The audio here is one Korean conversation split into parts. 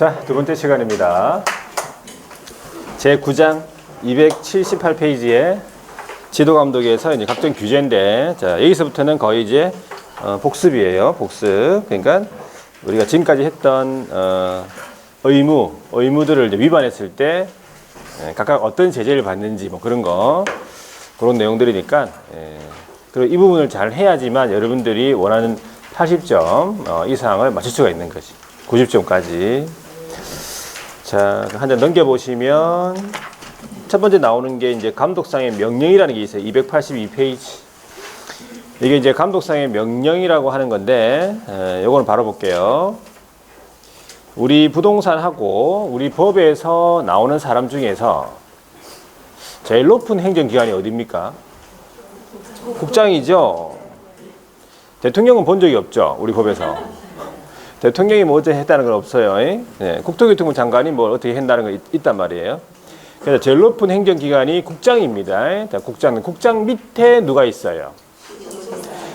자, 두 번째 시간입니다. 제9장 278페이지에 지도감독에서 이제 각종 규제인데, 자, 여기서부터는 거의 이제 복습이에요. 복습. 그러니까 우리가 지금까지 했던 의무들을 이제 위반했을 때 각각 어떤 제재를 받는지 뭐 그런 그런 내용들이니까, 그리고 이 부분을 잘 해야지만 여러분들이 원하는 80점 이상을 맞출 수가 있는 거지. 90점까지. 자, 한 장 넘겨보시면 첫 번째 나오는 게 이제 감독상의 명령이라는 게 있어요. 282페이지. 이게 이제 감독상의 명령이라고 하는 건데, 요거는 바로 볼게요. 우리 부동산하고 우리 법에서 나오는 사람 중에서 제일 높은 행정기관이 어디입니까? 국장이죠. 대통령은 본 적이 없죠. 우리 법에서. 대통령이 뭐 어떻게 했다는 건 없어요. 네, 국토교통부 장관이 뭘 어떻게 한다는 건 있단 말이에요. 그래서 제일 높은 행정기관이 국장입니다. 국장 밑에 누가 있어요?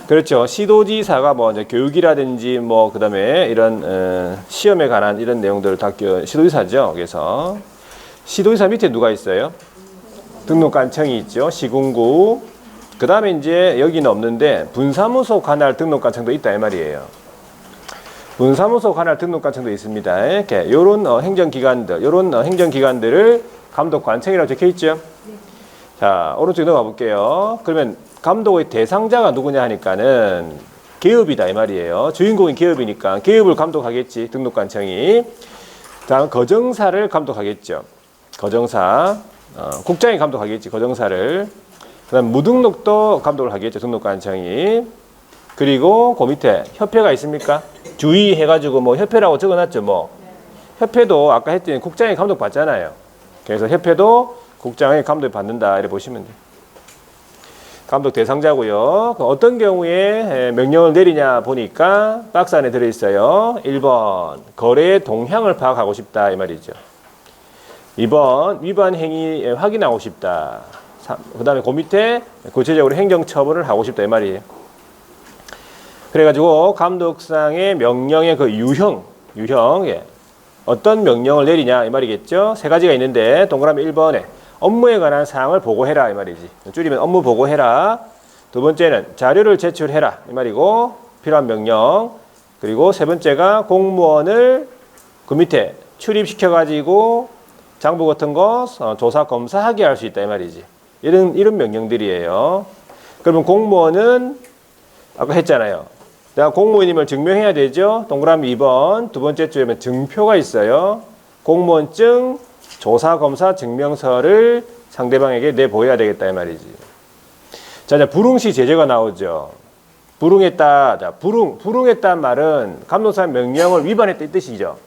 그렇죠. 시도지사가 뭐 이제 교육이라든지 뭐 그다음에 이런 시험에 관한 이런 내용들을 다 시도지사죠. 그래서 시도지사 밑에 누가 있어요? 등록관청이 있죠. 시군구. 그다음에 이제 여기는 없는데 분사무소 관할 등록관청도 있다 이 말이에요. 분사무소 관할 등록관청도 있습니다. 이렇게 요런 행정기관들을 감독관청이라고 적혀 있죠. 네. 자, 오른쪽에 넘어가 볼게요. 그러면 감독의 대상자가 누구냐 하니까는 기업이다 이 말이에요. 주인공이 기업이니까 기업을 감독하겠지, 등록관청이. 다음 거정사를 감독하겠죠. 거정사. 국장이 감독하겠지, 거정사를. 그다음 무등록도 감독을 하겠죠, 등록관청이. 그리고 그 밑에 협회가 있습니까? 주의해가지고 뭐 협회라고 적어놨죠. 뭐 협회도 아까 했더니 국장이 감독 받잖아요. 그래서 협회도 국장의 감독을 받는다 이렇게 보시면 돼요. 감독 대상자고요. 어떤 경우에 명령을 내리냐 보니까 박스 안에 들어있어요. 1번 거래의 동향을 파악하고 싶다 이 말이죠. 2번 위반 행위 확인하고 싶다. 그 다음에 그 밑에 구체적으로 행정처분을 하고 싶다 이 말이에요. 그래가지고 감독상의 명령의 그 유형, 예. 어떤 명령을 내리냐 이 말이겠죠. 세 가지가 있는데 동그라미 1번에 업무에 관한 사항을 보고해라 이 말이지. 줄이면 업무 보고해라. 두 번째는 자료를 제출해라 이 말이고 필요한 명령. 그리고 세 번째가 공무원을 그 밑에 출입시켜가지고 장부 같은 거 조사 검사하게 할 수 있다 이 말이지. 이런 명령들이에요. 그러면 공무원은 아까 했잖아요. 내가 공무원임을 증명해야 되죠. 동그라미 2번 두 번째 줄에는 증표가 있어요. 공무원증, 조사검사 증명서를 상대방에게 내보여야 되겠다 이 말이지. 자, 이제 불응시 제재가 나오죠. 불응했다. 자, 불응했다는 말은 감독상 명령을 위반했다 이 뜻이죠.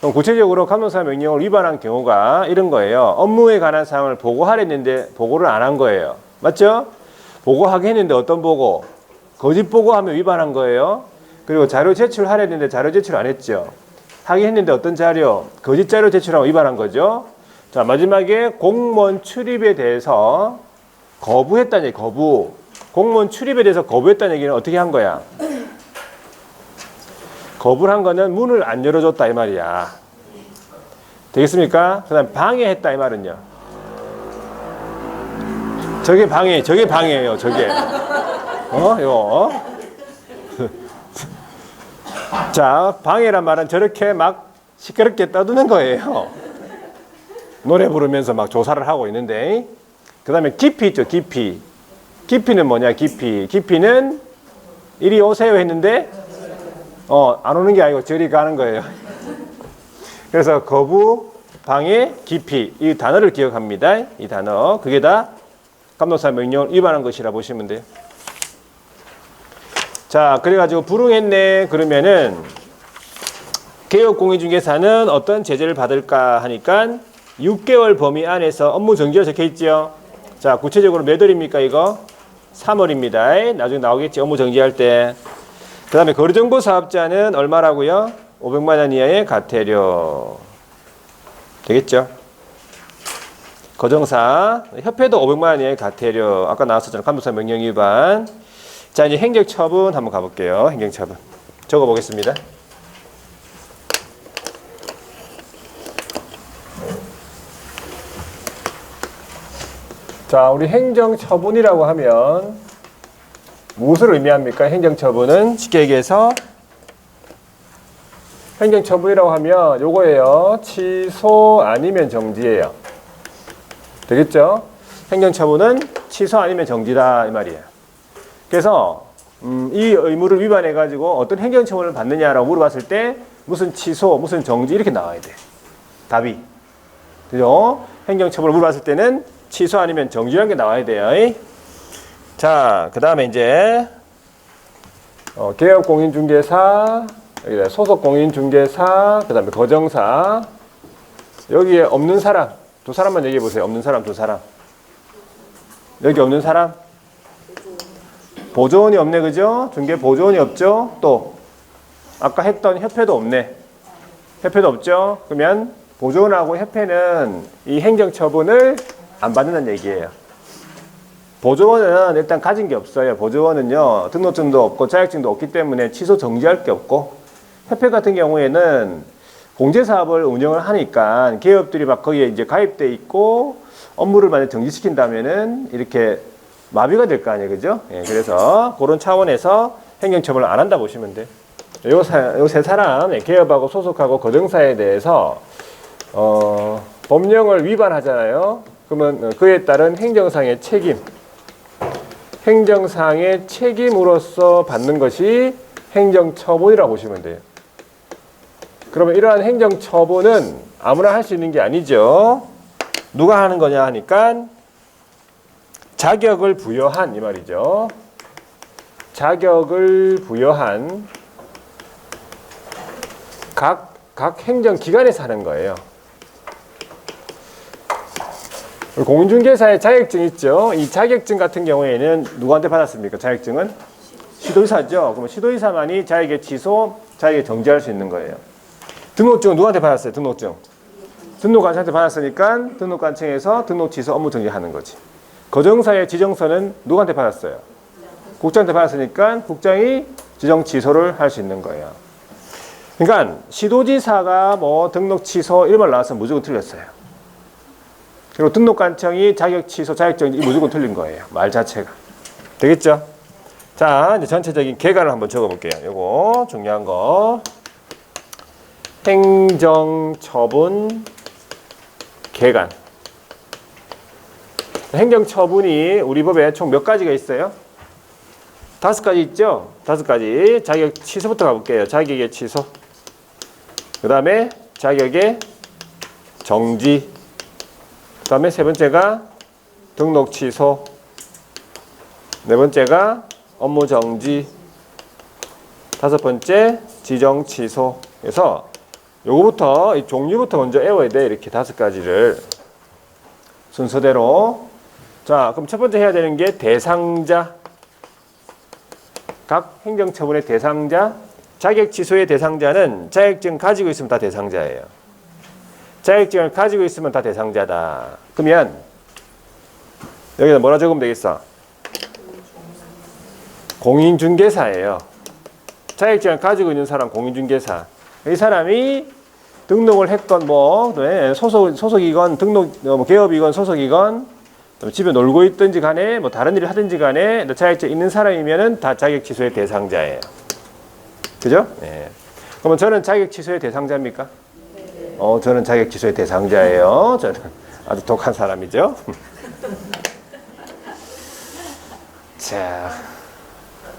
그럼 구체적으로 감독상 명령을 위반한 경우가 이런 거예요. 업무에 관한 사항을 보고하랬는데 보고를 안 한 거예요. 맞죠? 보고하게 했는데 어떤 보고? 거짓 보고하면 위반한 거예요. 그리고 자료 제출하려 했는데 자료 제출 안 했죠. 하긴 했는데 어떤 자료? 거짓 자료 제출하면 위반한 거죠. 자, 마지막에 공무원 출입에 대해서 거부했다는 얘기, 거부. 공무원 출입에 대해서 거부했다는 얘기는 어떻게 한 거야? 거부를 한 거는 문을 안 열어줬다 이 말이야. 되겠습니까? 그 다음 방해했다 이 말은요. 저게 방해예요, 저게. 이거. 자, 방해란 말은 저렇게 막 시끄럽게 떠드는 거예요. 노래 부르면서 막 조사를 하고 있는데. 그 다음에 기피 있죠, 기피. 기피는 뭐냐, 기피. 기피는 이리 오세요 했는데, 안 오는 게 아니고 저리 가는 거예요. 그래서 거부, 방해, 기피. 이 단어를 기억합니다. 이 단어. 그게 다 감독상 명령을 위반한 것이라 보시면 돼요. 자, 그래가지고 불응했네 그러면은 개업공인중개사는 어떤 제재를 받을까 하니까 6개월 범위 안에서 업무 정지가 적혀 있죠. 자, 구체적으로 몇 월입니까 이거? 3월입니다. 나중에 나오겠지, 업무 정지할 때. 그 다음에 거래정보 사업자는 얼마라고요? 500만 원 이하의 과태료. 되겠죠? 거정사, 협회도 500만 원 이하의 과태료. 아까 나왔었잖아요. 감독상 명령 위반. 자, 이제 행정처분 한번 가볼게요. 행정처분. 적어보겠습니다. 자, 우리 행정처분이라고 하면 무엇을 의미합니까? 행정처분은 쉽게 얘기해서 행정처분이라고 하면 요거예요. 취소 아니면 정지예요. 되겠죠? 행정처분은 취소 아니면 정지다 이 말이에요. 그래서 이 의무를 위반해 가지고 어떤 행정처분을 받느냐라고 물어봤을 때 무슨 취소, 무슨 정지 이렇게 나와야 돼. 답이. 그죠? 행정처분을 물어봤을 때는 취소 아니면 정지라는 게 나와야 돼요. 자, 그 다음에 이제 개업공인중개사, 여기다 소속공인중개사, 그 다음에 거정사. 여기에 없는 사람, 두 사람만 얘기해 보세요. 없는 사람, 두 사람. 여기 없는 사람? 보조원이 없네, 그죠? 중개 보조원이 없죠? 또 아까 했던 협회도 없네. 협회도 없죠? 그러면 보조원하고 협회는 이 행정처분을 안 받는다는 얘기예요. 보조원은 일단 가진 게 없어요. 보조원은요, 등록증도 없고 자격증도 없기 때문에 취소 정지할 게 없고, 협회 같은 경우에는 공제사업을 운영을 하니까 기업들이 막 거기에 이제 가입돼 있고 업무를 만약 정지시킨다면은 이렇게 마비가 될 거 아니에요, 그죠? 예, 그래서 그런 차원에서 행정처분을 안 한다 보시면 돼. 요 세 사람, 개업하고 소속하고 거정사에 대해서 법령을 위반하잖아요. 그러면 그에 따른 행정상의 책임, 행정상의 책임으로서 받는 것이 행정처분이라고 보시면 돼요. 그러면 이러한 행정처분은 아무나 할 수 있는 게 아니죠. 누가 하는 거냐 하니까 자격을 부여한 이 말이죠. 자격을 부여한 각 행정기관에서 하는 거예요. 공인중개사의 자격증 있죠. 이 자격증 같은 경우에는 누구한테 받았습니까? 자격증은 시도의사죠. 그러면 시도의사만이 자격의 취소, 자격의 정지할 수 있는 거예요. 등록증은 누구한테 받았어요? 등록증. 등록관청한테 받았으니까 등록관청에서 등록 취소 업무 정지하는 거지. 거정사의 지정서는 누구한테 받았어요? 국장한테 받았으니까 국장이 지정 취소를 할 수 있는 거예요. 그러니까 시도지사가 뭐 등록 취소 이런 말 나왔으면 무조건 틀렸어요. 그리고 등록관청이 자격 취소, 자격정지 무조건 틀린 거예요. 말 자체가. 되겠죠? 자, 이제 전체적인 계간을 한번 적어볼게요. 요거 중요한 거. 행정처분 계간. 행정처분이 우리 법에 총 몇 가지가 있어요? 5가지 있죠? 5가지. 자격 취소부터 가볼게요. 자격의 취소. 그 다음에 자격의 정지. 그 다음에 세 번째가 등록 취소. 네 번째가 업무 정지. 다섯 번째 지정 취소. 그래서 요거부터 이 종류부터 먼저 외워야 돼. 이렇게 5가지를 순서대로. 자, 그럼 첫 번째 해야 되는 게 대상자. 각 행정처분의 대상자. 자격 취소의 대상자는 자격증 가지고 있으면 다 대상자예요. 자격증을 가지고 있으면 다 대상자다. 그러면 여기다 뭐라 적으면 되겠어? 공인중개사예요. 자격증을 가지고 있는 사람 공인중개사. 이 사람이 등록을 했건 뭐 소속이건 등록 개업이건 소속이건 집에 놀고 있든지 간에 뭐 다른 일을 하든지 간에 자격증 있는 사람이면은 다 자격 취소의 대상자예요. 그죠? 네. 그러면 저는 자격 취소의 대상자입니까? 저는 자격 취소의 대상자예요. 저는 아주 독한 사람이죠. 자,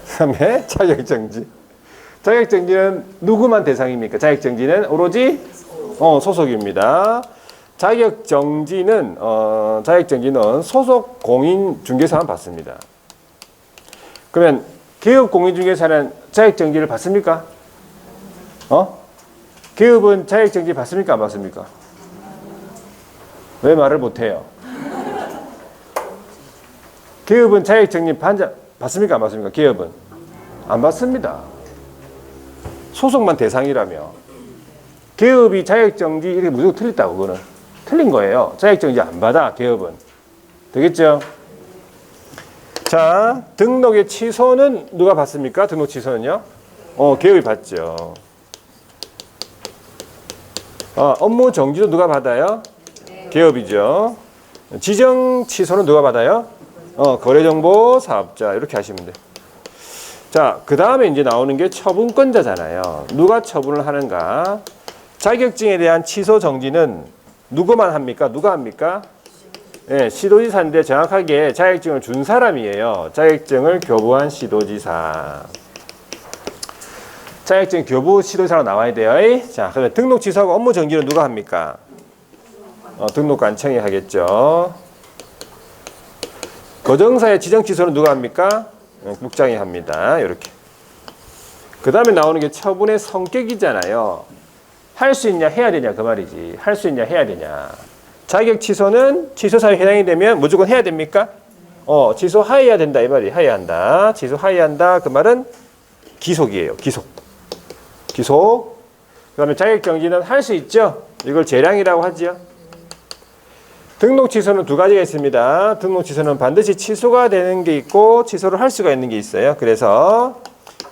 그다음에 자격정지. 자격정지는 누구만 대상입니까? 자격정지는 오로지 소속입니다. 자격정지는 소속 공인중개사만 받습니다. 그러면 개업 공인중개사는 자격정지를 받습니까? 개업은 자격정지 받습니까? 안 받습니까? 왜 말을 못해요? 개업은 자격정지 받습니까? 안 받습니까? 개업은 안 받습니다. 소속만 대상이라며. 개업이 자격정지 이렇게 무조건 틀렸다고. 그거는 틀린 거예요. 자격정지 안 받아. 개업은. 되겠죠? 자, 등록의 취소는 누가 받습니까? 등록 취소는요? 개업이 받죠. 업무 정지도 누가 받아요? 개업이죠. 지정 취소는 누가 받아요? 거래정보 사업자. 이렇게 하시면 돼요. 자, 그 다음에 이제 나오는 게 처분권자잖아요. 누가 처분을 하는가? 자격증에 대한 취소 정지는 누구만 합니까? 누가 합니까? 네, 시도지사인데 정확하게 자격증을 준 사람이에요. 자격증을 교부한 시도지사. 자격증 교부 시도지사로 나와야 돼요. 자, 그러면 등록 취소하고 업무 정지는 누가 합니까? 등록관청이 하겠죠. 거정사의 지정 취소는 누가 합니까? 국장이 합니다. 이렇게. 그 다음에 나오는 게 처분의 성격이잖아요. 할 수 있냐 해야 되냐 그 말이지. 할 수 있냐 해야 되냐. 자격 취소는 취소 사유에 해당이 되면 무조건 해야 됩니까? 취소하여야 된다 이 말이. 하여야 한다. 취소하여야 한다 그 말은 기속이에요. 기속. 그 다음에 자격 정지는 할 수 있죠. 이걸 재량이라고 하지요. 등록 취소는 두 가지가 있습니다. 등록 취소는 반드시 취소가 되는 게 있고 취소를 할 수가 있는 게 있어요. 그래서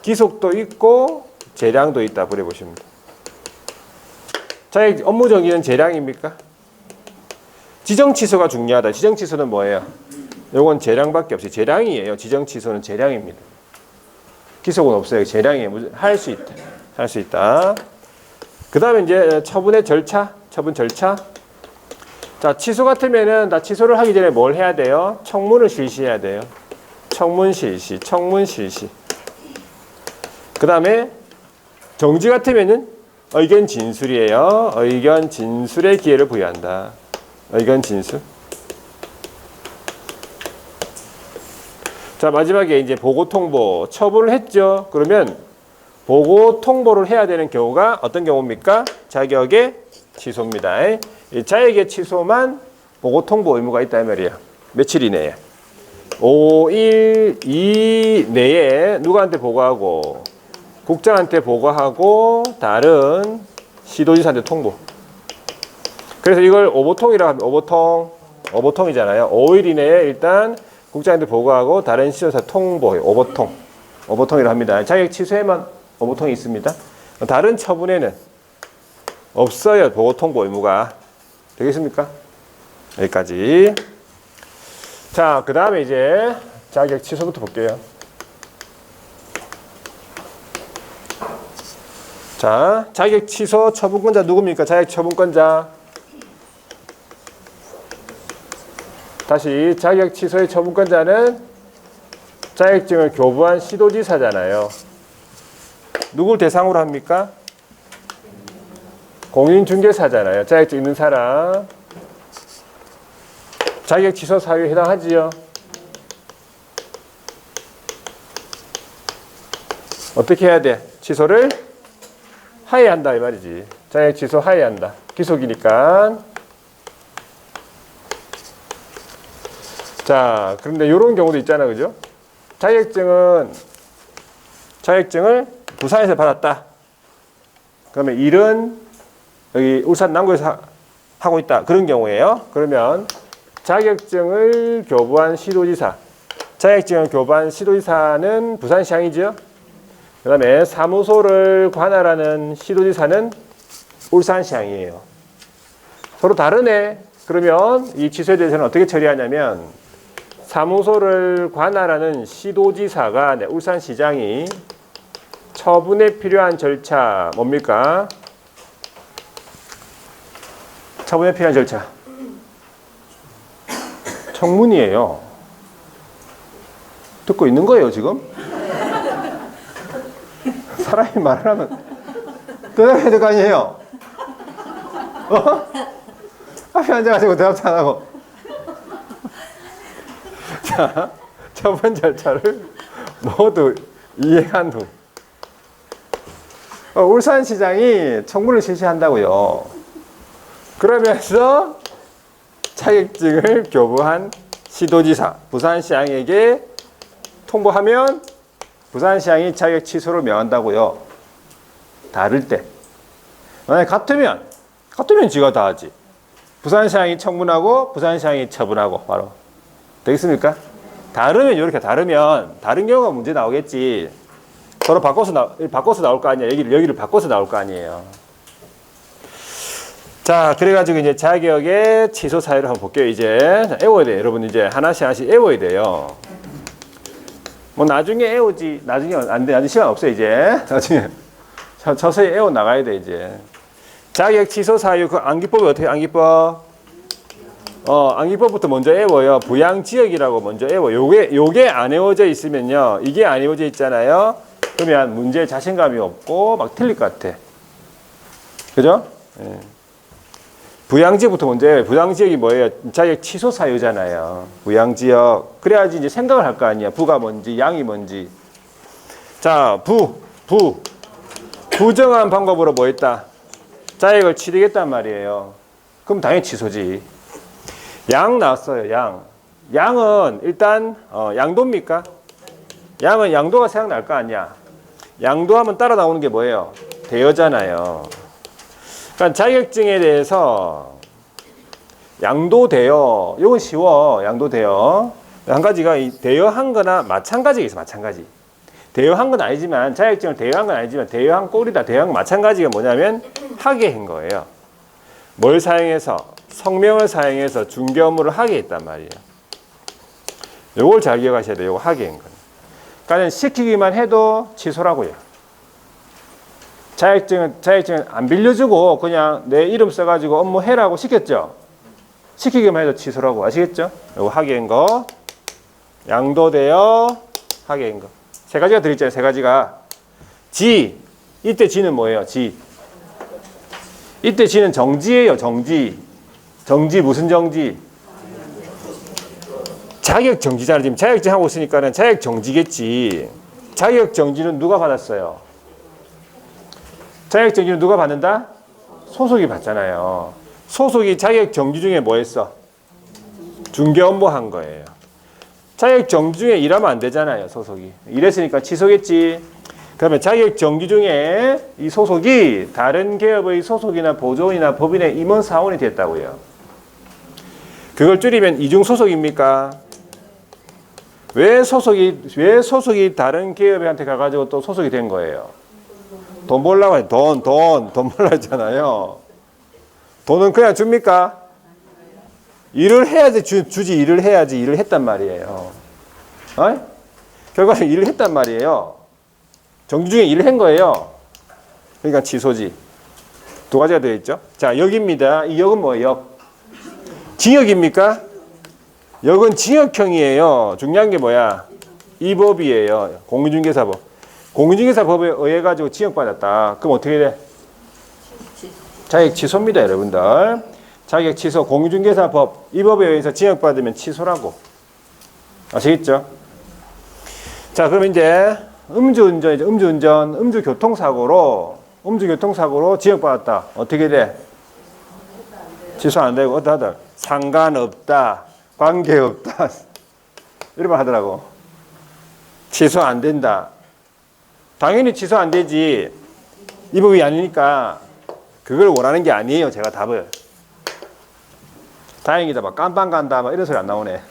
기속도 있고 재량도 있다 그래 보시면 돼요. 자격 업무 정지는 재량입니까? 지정 취소가 중요하다. 지정 취소는 뭐예요? 요건 재량밖에 없어요. 재량이에요. 지정 취소는 재량입니다. 기속은 없어요. 재량이에요. 할 수 있다. 할 수 있다. 그 다음에 이제 처분의 절차, 처분 절차. 자, 취소 같으면은 다 취소를 하기 전에 뭘 해야 돼요? 청문을 실시해야 돼요. 청문 실시. 그 다음에 정지 같으면은 의견 진술이에요. 의견 진술의 기회를 부여한다. 의견 진술. 자, 마지막에 이제 보고 통보. 처분을 했죠. 그러면 보고 통보를 해야 되는 경우가 어떤 경우입니까? 자격의 취소입니다. 이 자격의 취소만 보고 통보 의무가 있다 이 말이에요. 며칠 이내에? 5일 이내에 누구한테 보고하고 국장한테 보고하고 다른 시도지사한테 통보. 그래서 이걸 오보통이라고 합니다. 오보통이잖아요. 5일 이내에 일단 국장한테 보고하고 다른 시도지사 통보해요. 오보통이라고 합니다. 자격 취소에만 오보통이 있습니다. 다른 처분에는 없어요. 보고 통보 의무가. 되겠습니까? 여기까지. 자, 그 다음에 이제 자격 취소부터 볼게요. 자, 자격 취소 처분권자 누굽니까? 자격 처분권자. 다시 자격 취소의 처분권자는 자격증을 교부한 시도지사잖아요. 누굴 대상으로 합니까? 공인중개사잖아요. 자격증 있는 사람. 자격 취소 사유에 해당하지요. 어떻게 해야 돼? 취소를 하여야 한다 이 말이지. 자격 취소 하여야 한다. 기속이니까. 자, 그런데 이런 경우도 있잖아, 그죠? 자격증을 부산에서 받았다. 그러면 일은 여기 울산 남구에서 하고 있다. 그런 경우에요. 그러면 자격증을 교부한 시도지사. 자격증을 교부한 시도지사는 부산시향이죠. 그 다음에 사무소를 관할하는 시도지사는 울산시향이에요. 서로 다르네. 그러면 이 취소에 대해서는 어떻게 처리하냐면 사무소를 관할하는 시도지사가 울산시장이 처분에 필요한 절차 뭡니까? 처분에 필요한 절차. 청문이에요. 듣고 있는 거예요, 지금? 사람이 말을 하면 대답해야 될 거 아니에요? 앞에 앉아가지고 대답도 안 하고. 자, 처분 절차를 모두 이해한 후. 울산시장이 청문을 실시한다고요. 그러면서 자격증을 교부한 시도지사, 부산시장에게 통보하면 부산시장이 자격 취소를 명한다고요. 다를 때. 만약에 같으면 지가 다 하지. 부산시장이 청문하고 부산시장이 처분하고 바로. 되겠습니까? 다르면 이렇게 다른 경우가 문제 나오겠지. 서로 바꿔서 나올 거 아니에요. 여기를 바꿔서 나올 거 아니에요. 자, 그래가지고 이제 자격의 취소 사유를 한번 볼게요. 이제 자, 외워야 돼. 여러분 이제 하나씩 하나씩 외워야 돼요. 뭐 나중에 외우지. 나중에 안 돼. 아직 시간 없어 이제. 나중에 서서히 외워 나가야 돼 이제. 자격 취소 사유 그 암기법이 어떻게 암기법? 암기법부터 먼저 외워요. 부양 지역이라고 먼저 외워. 요게 안 외워져 있으면요. 이게 안 외워져 있잖아요. 그러면 문제에 자신감이 없고 막 틀릴 것 같아. 그죠? 예. 부양지역부터 먼저 해요. 부양지역이 뭐예요? 자격 취소 사유잖아요. 부양지역. 그래야지 이제 생각을 할 거 아니야. 부가 뭔지, 양이 뭔지. 자, 부정한 방법으로 뭐 했다? 자격을 치르겠단 말이에요. 그럼 당연히 취소지. 양 나왔어요, 양. 양은 일단, 양도입니까? 양은 양도가 생각날 거 아니야. 양도하면 따라 나오는 게 뭐예요? 대여잖아요. 그러니까 자격증에 대해서 양도대여, 이건 쉬워. 양도대여. 한 가지가 대여한 거나 마찬가지가 있어. 마찬가지. 대여한 건 아니지만 자격증을 대여한 건 아니지만 대여한 꼴이다. 대여한 건 마찬가지가 뭐냐면 하게 한 거예요. 뭘 사용해서? 성명을 사용해서 중개 업무를 하게 했단 말이에요. 요걸 잘 기억하셔야 돼요. 요거 하게 한 거예요. 그러니까 시키기만 해도 취소라고요. 자격증은 안 빌려주고 그냥 내 이름 써가지고 업무 해라고 시켰죠. 시키기만 해도 취소라고. 아시겠죠? 요거 하게 한 거, 양도되어 하게 한 거. 세 가지가 들어있잖아요. 세 가지가. 이때 지는 뭐예요? 이때 지는 정지예요. 정지 무슨 정지? 자격 정지잖아. 지금 자격증 하고 있으니까는 자격 정지겠지. 자격 정지는 누가 받았어요? 자격 정지는 누가 받는다? 소속이 받잖아요. 소속이 자격 정지 중에 뭐 했어? 중개 업무 한 거예요. 자격 정지 중에 일하면 안 되잖아요. 소속이. 일했으니까 취소겠지. 그러면 자격 정지 중에 이 소속이 다른 기업의 소속이나 보조원이나 법인의 임원 사원이 됐다고요. 그걸 줄이면 이중 소속입니까? 왜 소속이 다른 기업한테 가가지고 또 소속이 된 거예요? 돈 벌라고 해. 돈 벌라 했잖아요. 돈은 그냥 줍니까? 일을 해야지 주지. 일을 해야지. 일을 했단 말이에요. 결과적으로 일을 했단 말이에요. 정지 중에 일을 한 거예요. 그러니까 취소지. 두 가지가 되어있죠. 자, 역입니다. 이 역은 뭐예요? 징역입니까? 역은 징역형이에요. 중요한 게 뭐야? 이 법이에요. 공인중개사법. 공인중개사법에 의해 가지고 징역받았다. 그럼 어떻게 돼? 자격 취소입니다, 여러분들. 자격 취소, 공인중개사법 이 법에 의해서 징역받으면 취소라고. 아시겠죠? 자, 그럼 이제 음주교통사고로 징역받았다. 어떻게 돼? 취소 안 되고 어떠하다? 상관없다, 관계없다 이런 말 하더라고. 취소 안 된다. 당연히 취소 안 되지. 이 법이 아니니까 그걸 원하는 게 아니에요. 제가 답을. 다행이다. 막 깜빵 간다. 막 이런 소리 안 나오네.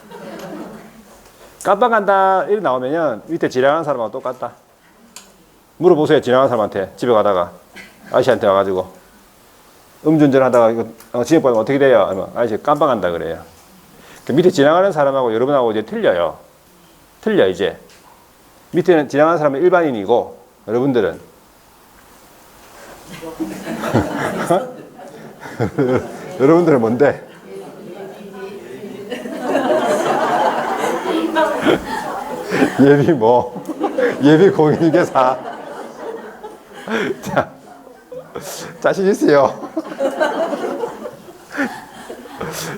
깜빵 간다. 이렇게 나오면은 밑에 지나가는 사람하고 똑같다. 물어보세요. 지나가는 사람한테. 집에 가다가 아저씨한테 와가지고 음주운전 하다가 이거 징역받으면 어떻게 돼요? 아니면 아저씨 깜빵 간다 그래요. 그 밑에 지나가는 사람하고 여러분하고 이제 틀려요. 틀려 이제. 밑에는 지나가는 사람은 일반인이고 여러분들은 여러분들은 뭔데? 예비 뭐? 예비 공인중개사. 자, 자신 있어요.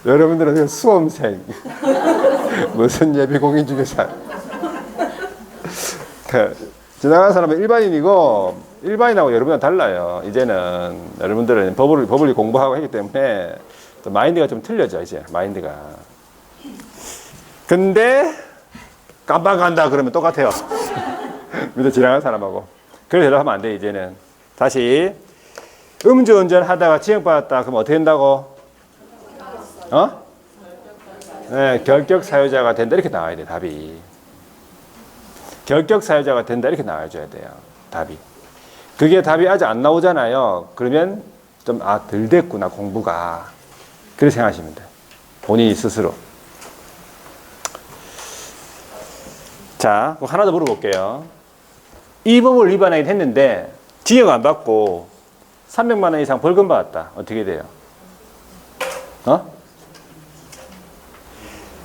여러분들은 수험생. 무슨 예비 공인중개사. 지나가는 사람은 일반인이고 일반인하고 여러분은 달라요. 이제는 여러분들은 법을 공부하고 하기 때문에 마인드가 좀 틀려져. 이제 마인드가. 근데 깜빡 간다 그러면 똑같아요. 밑에 지나가는 사람하고. 그래서 대답하면 안 돼. 이제는 다시 음주운전 하다가 징역받았다 그러면 어떻게 된다고? 네, 결격 사유자가 된다 이렇게 나와야 돼. 답이. 결격 사유자가 된다 이렇게 나와줘야 돼요. 답이. 그게 답이 아직 안 나오잖아요. 그러면 좀, 덜 됐구나, 공부가. 그렇게 생각하시면 돼요. 본인이 스스로. 자, 하나 더 물어볼게요. 이 법을 위반하긴 했는데, 징역 안 받고 300만 원 이상 벌금 받았다. 어떻게 돼요?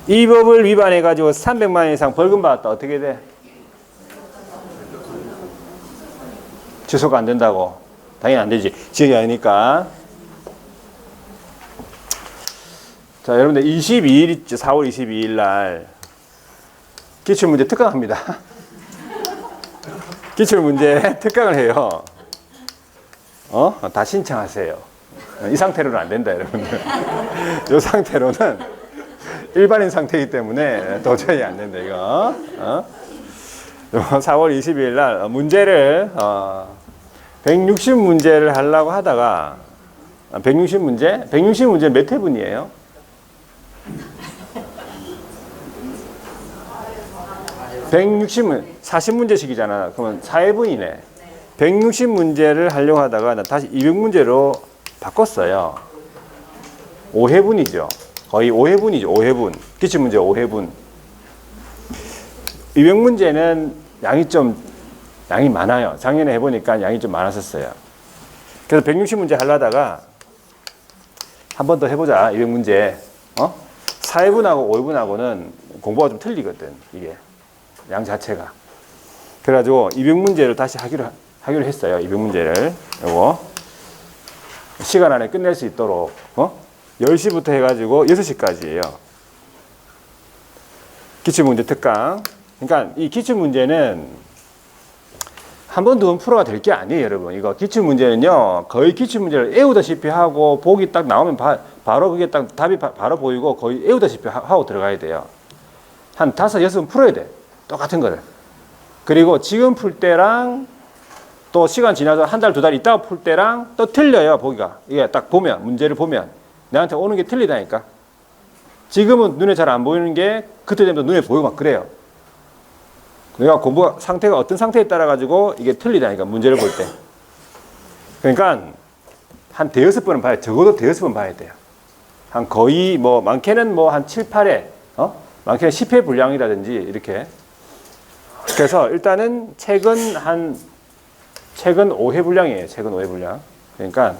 이 법을 위반해가지고 300만 원 이상 벌금 받았다. 어떻게 돼? 취소가 안 된다고? 당연히 안 되지. 징역이 아니니까. 자, 여러분들 22일, 4월 22일 날 기출문제 특강합니다. 기출문제 특강을 해요. 다 신청하세요. 이 상태로는 안 된다, 여러분들. 이 상태로는 일반인 상태이기 때문에 도저히 안 된다, 이거. 4월 22일 날 문제를 160문제를 하려고 하다가 160문제? 160문제 몇 회분이에요? 160문 40문제씩이잖아. 그러면 4회분이네. 160문제를 하려고 하다가 다시 200문제로 바꿨어요. 5회분이죠. 거의 5회분이죠. 5회분. 기출문제 5회분. 200문제는 양이 많아요. 작년에 해보니까 양이 좀 많았었어요. 그래서 160문제 하려다가 한 번 더 해보자. 200문제. 4회분하고 5회분하고는 공부가 좀 틀리거든. 이게. 양 자체가. 그래가지고 200문제를 다시 하기로 했어요. 200문제를. 요거. 시간 안에 끝낼 수 있도록. 10시부터 해가지고 6시까지예요. 기출문제 특강. 그러니까 이 기출문제는 한 번 더 풀어가 될 게 아니에요, 여러분. 이거 기출문제는요, 거의 기출문제를 애우다시피 하고, 보기 딱 나오면 바로 그게 딱 답이 바로 보이고, 거의 애우다시피 하고 들어가야 돼요. 한 5, 6번 풀어야 돼. 똑같은 거를. 그리고 지금 풀 때랑 또 시간 지나서 한 달, 2달 있다가 풀 때랑 또 틀려요, 보기가. 이게 딱 보면, 문제를 보면. 나한테 오는 게 틀리다니까. 지금은 눈에 잘 안 보이는 게 그때 되면 눈에 보이고 막 그래요. 내가 공부 상태가 어떤 상태에 따라 가지고 이게 틀리다니까, 문제를 볼 때. 그러니까 한 대여섯 번은 봐야, 적어도 대여섯 번 봐야 돼요. 한 거의 많게는 한 7, 8회, 많게는 10회 분량이라든지 이렇게. 그래서 일단은 책은 5회 분량이에요. 책은 5회 분량. 그러니까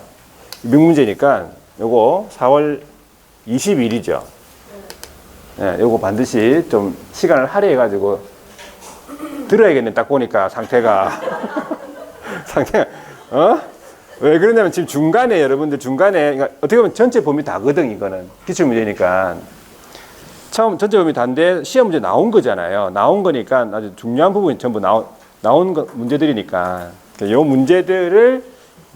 200문제니까 요거 4월 20일이죠. 네, 요거 반드시 좀 시간을 할애해 가지고 들어야겠네. 딱 보니까 상태가 왜 그러냐면 지금 중간에 여러분들 그러니까 어떻게 보면 전체 범위 다거든. 이거는 기출문제니까 처음 전체 범위 다인데 시험 문제 나온 거잖아요. 나온 거니까 아주 중요한 부분이 전부 나온 문제들이니까 요 문제들을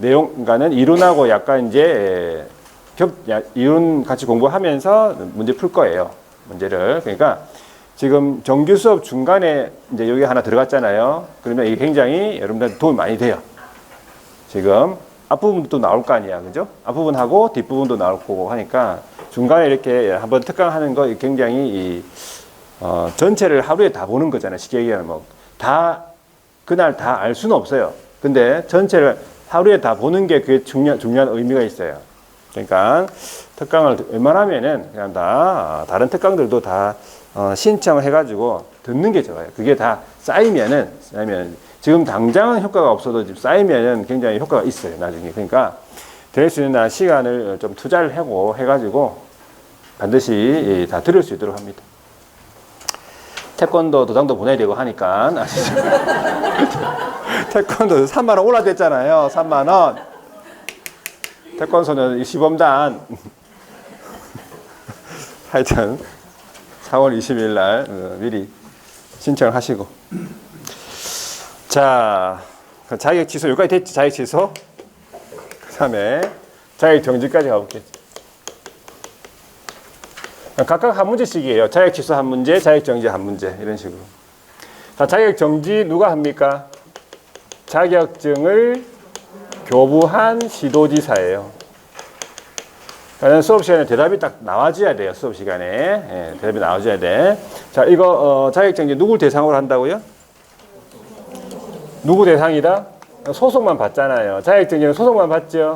그러니까는 이론하고 약간 이제 이론 같이 공부하면서 문제 풀 거예요. 문제를. 그러니까 지금 정규 수업 중간에 이제 여기 하나 들어갔잖아요. 그러면 이게 굉장히 여러분들한테 도움이 많이 돼요. 지금 앞부분도 또 나올 거 아니야. 그죠? 앞부분하고 뒷부분도 나올 거고 하니까 중간에 이렇게 한번 특강하는 거 굉장히 전체를 하루에 다 보는 거잖아요. 쉽게 얘기하면 그날 다 알 수는 없어요. 근데 전체를 하루에 다 보는 게 그게 중요한 의미가 있어요. 그러니까 특강을 웬만하면은 그냥 다른 특강들도 다 신청을 해가지고 듣는 게 좋아요. 그게 다 쌓이면 지금 당장은 효과가 없어도 지금 쌓이면은 굉장히 효과가 있어요. 나중에. 그러니까 될 수 있는 시간을 좀 투자를 하고 해가지고 반드시 다 들을 수 있도록 합니다. 태권도 도장도 보내야 되고 하니까 아시죠? 태권도 3만 원 올라됐잖아요. 3만 원. 태권소는 시범단. 하여튼 4월 20일 날 미리 신청을 하시고. 자, 자격 취소 여기까지 됐지? 자격 취소. 그 다음에 자격 정지까지 가볼게요. 각각 한 문제씩이에요. 자격 취소 한 문제, 자격 정지 한 문제 이런 식으로. 자, 자격 정지 누가 합니까? 자격증을 교부한 시도지사예요. 그러니까 수업 시간에 대답이 딱 나와줘야 돼요. 수업 시간에 대답이 나와줘야 돼. 자, 이거 자격정지 누굴 대상으로 한다고요? 누구 대상이다? 소속만 받잖아요. 자격정지는 소속만 받죠.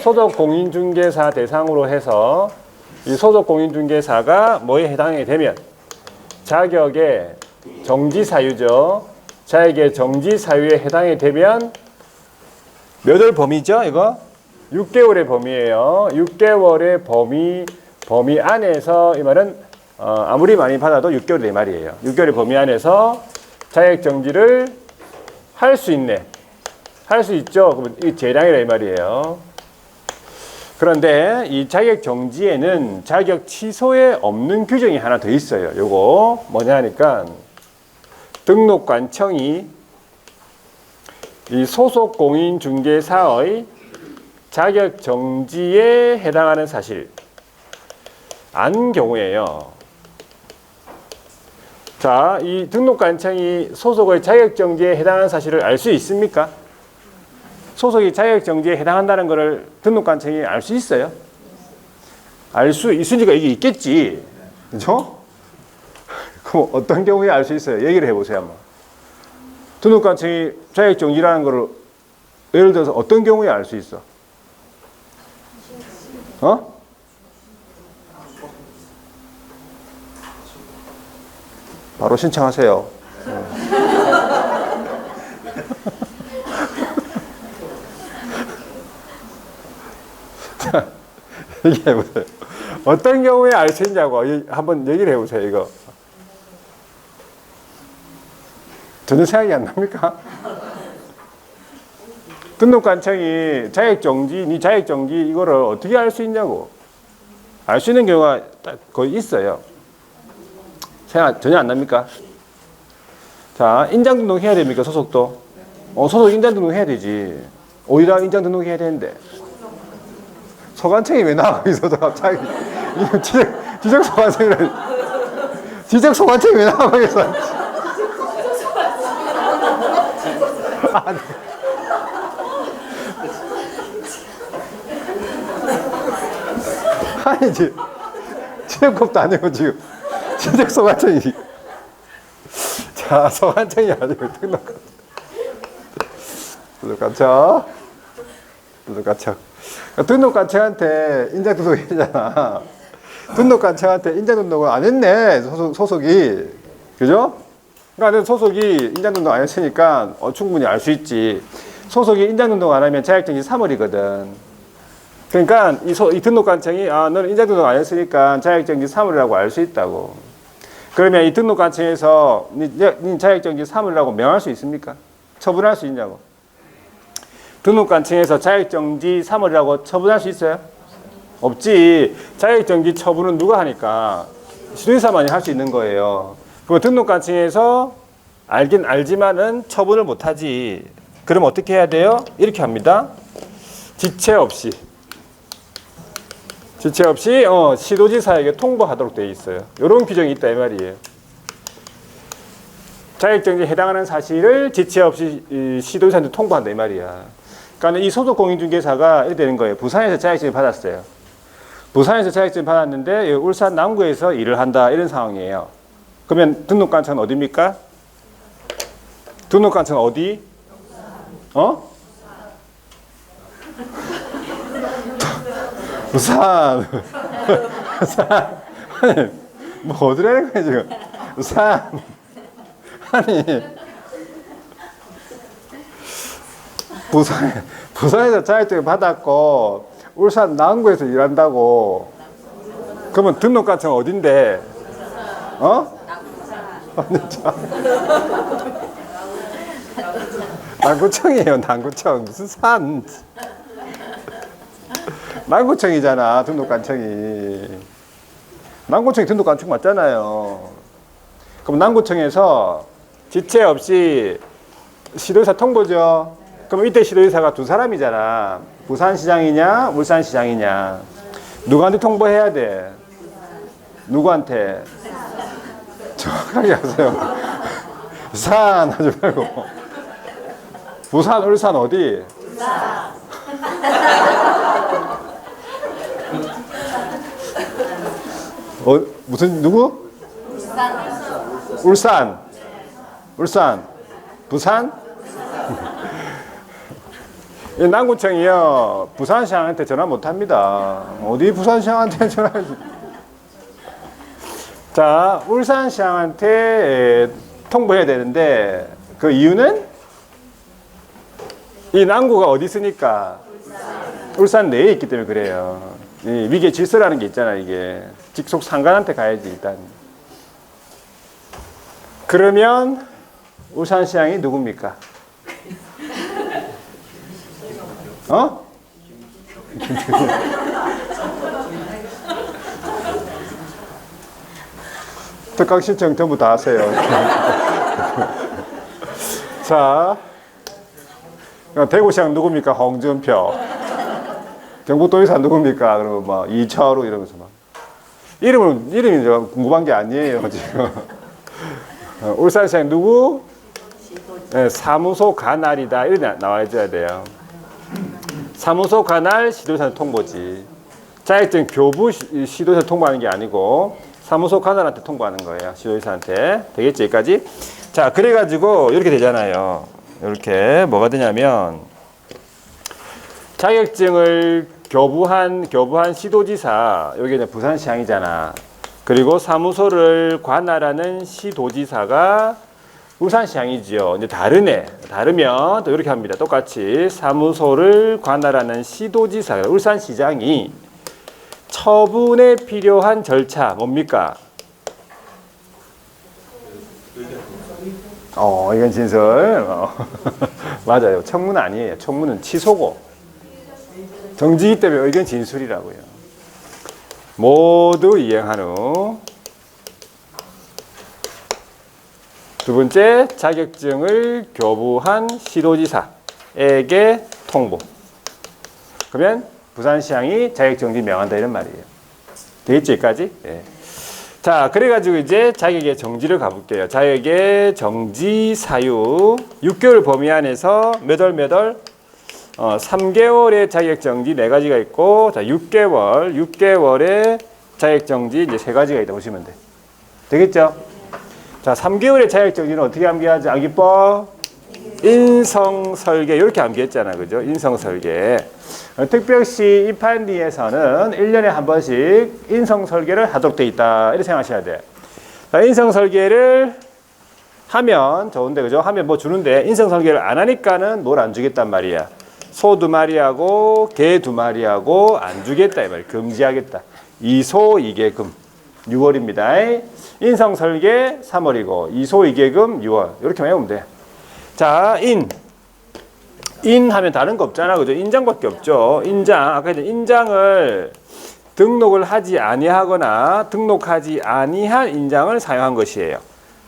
소속 공인중개사 대상으로 해서 이 소속 공인중개사가 뭐에 해당이 되면 자격의 정지 사유죠. 자격의 정지 사유에 해당이 되면 몇 월 범위죠? 이거 6개월의 범위예요. 6개월의 범위 안에서 이 말은 아무리 많이 받아도 6개월이 말이에요. 6개월의 범위 안에서 자격 정지를 할 수 있네. 할 수 있죠. 그러면 이 재량이라 이 말이에요. 그런데 이 자격 정지에는 자격 취소에 없는 규정이 하나 더 있어요. 요거 뭐냐 하니까 등록관청이 이 소속 공인중개사의 자격 정지에 해당하는 사실 안 경우에요. 자, 이 등록관청이 소속의 자격 정지에 해당하는 사실을 알 수 있습니까? 소속이 자격 정지에 해당한다는 것을 등록관청이 알 수 있어요? 알 수 있으니까 이게 있겠지. 그죠? 그럼 어떤 경우에 알 수 있어요? 얘기를 해보세요, 한번. 등록관청이 자격 정지라는 것을 예를 들어서 어떤 경우에 알 수 있어? 어? 바로 신청하세요. 자, 얘기해보세요. 어떤 경우에 알 수 있냐고 한번 얘기를 해보세요. 이거 전혀 생각이 안 납니까? 등록관청이 자격정지, 네 자격정지 이거를 어떻게 알 수 있냐고. 알 수 있는 경우가 거의 있어요. 생각 전혀 안 납니까? 자, 인장 등록 해야 됩니까? 소속도? 소속 인장 등록 해야 되지. 어디다 인장 등록 해야 되는데? 소관청이 왜 나가고 있어서 갑자기 지적 소관청을 지적 소관청이 왜 나가고 있어? 아니 지금 지적법도 아니고 지금 지적 소관청이 자 소관청이 아니고 등록관청 등록관청한테 인장 등록해야 되잖아. 등록관청한테 인장 등록을 안 했네. 소속이 그죠? 그러니까 소속이 인장 등록 안 했으니까 충분히 알 수 있지. 소속이 인장 등록 안 하면 자격정지 3월이거든. 그러니까 이 등록관청이 너는 인장 등록 안 했으니까 자격정지 3월이라고 알 수 있다고. 그러면 이 등록관청에서 네 자격정지 3월이라고 명할 수 있습니까? 처분할 수 있냐고. 등록관청에서 자격정지 3월이라고 처분할 수 있어요? 없지. 자격정지 처분은 누가 하니까? 시도지사만이 할 수 있는 거예요. 그럼 등록관청에서 알긴 알지만은 처분을 못하지. 그럼 어떻게 해야 돼요? 이렇게 합니다. 지체 없이 시도지사에게 통보하도록 되어 있어요. 이런 규정이 있다 이 말이에요. 자격정지에 해당하는 사실을 지체 없이 시도지사한테 통보한다 이 말이야. 그러니까 이 소속 공인중개사가 이렇게 되는 거예요. 부산에서 자격증을 받았어요. 부산에서 자격증을 받았는데 울산 남구에서 일을 한다 이런 상황이에요. 그러면 등록관청은 어디입니까? 등록관청은 어디? 부산. 부산. 아니, 뭐 어디라는 거야 지금? 부산. 아니. 부산에서 자격증을 받았고 울산 남구에서 일한다고. 그러면 등록관청 어딘데? 남구청이에요. 남구청. 무슨 산? 남구청이잖아. 등록관청이. 남구청이 등록관청 맞잖아요. 그럼 남구청에서 지체 없이 시도지사 통보죠. 그럼 이때 시도지사가 두 사람이잖아. 부산시장이냐 울산시장이냐. 누구한테 통보해야 돼? 누구한테? 정확하게 하세요. 부산 하지 말고 부산 울산 어디? 무슨 누구? 울산 부산 이 남구청이요, 부산시장한테 전화 못 합니다. 어디 부산시장한테 전화하지? 자, 울산시장한테 통보해야 되는데, 그 이유는 이 남구가 어디 있으니까? 울산 내에 있기 때문에 그래요. 이 위계 질서라는 게 있잖아, 이게. 직속 상관한테 가야지, 일단. 그러면 울산시장이 누굽니까? 어? 특강 신청 전부 다 하세요. 자, 대구시장 누굽니까? 홍준표. 경북도의사 누굽니까? 그러면 막 이철우 이러면서 막 이름이 제가 궁금한 게 아니에요 지금. 울산시장 누구? 네, 사무소 관할이다 이렇게 나와줘야 돼요. 사무소 관할 시도지사 통보지. 자격증 교부 시도지사 통보하는 게 아니고 사무소 관할한테 통보하는 거예요. 시도지사한테. 되겠지 여기까지? 자, 그래가지고 이렇게 되잖아요. 이렇게 뭐가 되냐면 자격증을 교부한 시도지사, 여기 이제 부산시장이잖아. 그리고 사무소를 관할하는 시도지사가 울산시장이지요. 이제 다르면 또 이렇게 합니다. 똑같이 사무소를 관할하는 시도지사, 울산시장이 처분에 필요한 절차 뭡니까? 이건 진설. 맞아요. 청문 아니에요. 청문은 취소고. 정지기 때문에 의견 진술이라고요. 모두 이행한 후. 두 번째, 자격증을 교부한 시도지사에게 통보. 그러면 부산시장이 자격정지 명한다 이런 말이에요. 되겠죠, 여기까지? 예. 자, 그래가지고 이제 자격의 정지를 가볼게요. 자격의 정지 사유 6개월 범위 안에서 몇 월? 3개월의 자격정지 4가지가 있고, 자, 6개월의 자격정지 이제 3가지가 있다 보시면 돼. 되겠죠? 자, 3개월의 자격정지는 어떻게 암기하지? 암기법? 인성설계. 이렇게 암기했잖아. 그죠? 인성설계. 특별시 입한리에서는 1년에 한 번씩 인성설계를 하도록 돼 있다. 이렇게 생각하셔야 돼. 자, 인성설계를 하면 좋은데, 그죠? 하면 뭐 주는데, 인성설계를 안 하니까는 뭘 안 주겠단 말이야. 소 2마리하고 개 2마리하고 안 주겠다. 이 말이야. 금지하겠다. 2소 2개금. 6월입니다. 인성설계 3월이고, 2소 2개금 6월. 이렇게 외우면 돼. 자, 인 하면 다른 거 없잖아. 그죠? 인장밖에 없죠. 인장. 아까 이제 인장을 등록을 하지 아니하거나 등록하지 아니한 인장을 사용한 것이에요.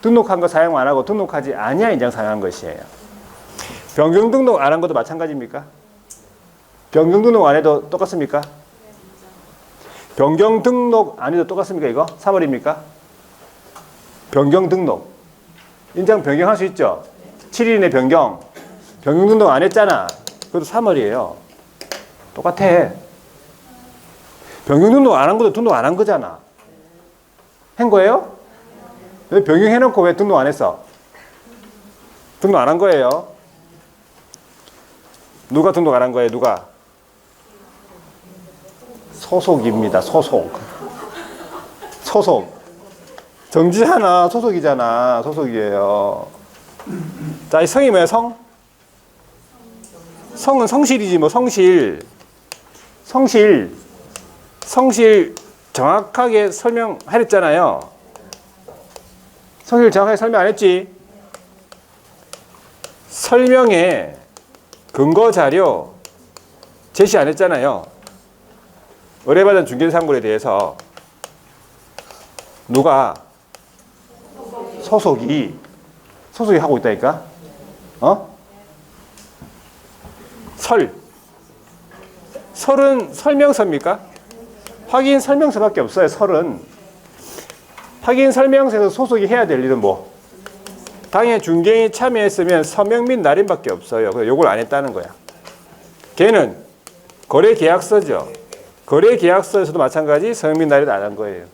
등록한 거 사용 안 하고 등록하지 아니한 인장 사용한 것이에요. 변경 등록 안 한 것도 마찬가지입니까? 변경 등록 안 해도 똑같습니까? 변경 등록 안 해도 똑같습니까? 이거? 3월입니까? 변경 등록. 인장 변경할 수 있죠? 7일이네 변경. 변경 등록 안 했잖아. 그것도 3월이에요. 똑같아. 변경 등록 안 한 것도 등록 안 한 거잖아. 한 거예요? 왜 변경해놓고 왜 등록 안 했어? 등록 안 한 거예요. 누가 등록 안 한 거예요? 누가? 소속입니다. 소속. 정지하나 소속이잖아. 소속이에요. 자, 이 성이 뭐야? 성은 성실이지 뭐. 성실 정확하게 설명하랬잖아요. 성실 정확하게 설명 안 했지? 설명에 근거 자료 제시 안 했잖아요. 의뢰받은 중개상물에 대해서 누가 소속이 하고 있다니까? 설은 설명서입니까? 확인 설명서밖에 없어요. 설은 확인 설명서에서 소속이 해야 될 일은 뭐? 당해 중개인이 참여했으면 서명 및 날인밖에 없어요. 그래서 요걸 안 했다는 거야. 걔는 거래계약서죠. 거래계약서에서도 마찬가지 서명 및 날인 안 한 거예요.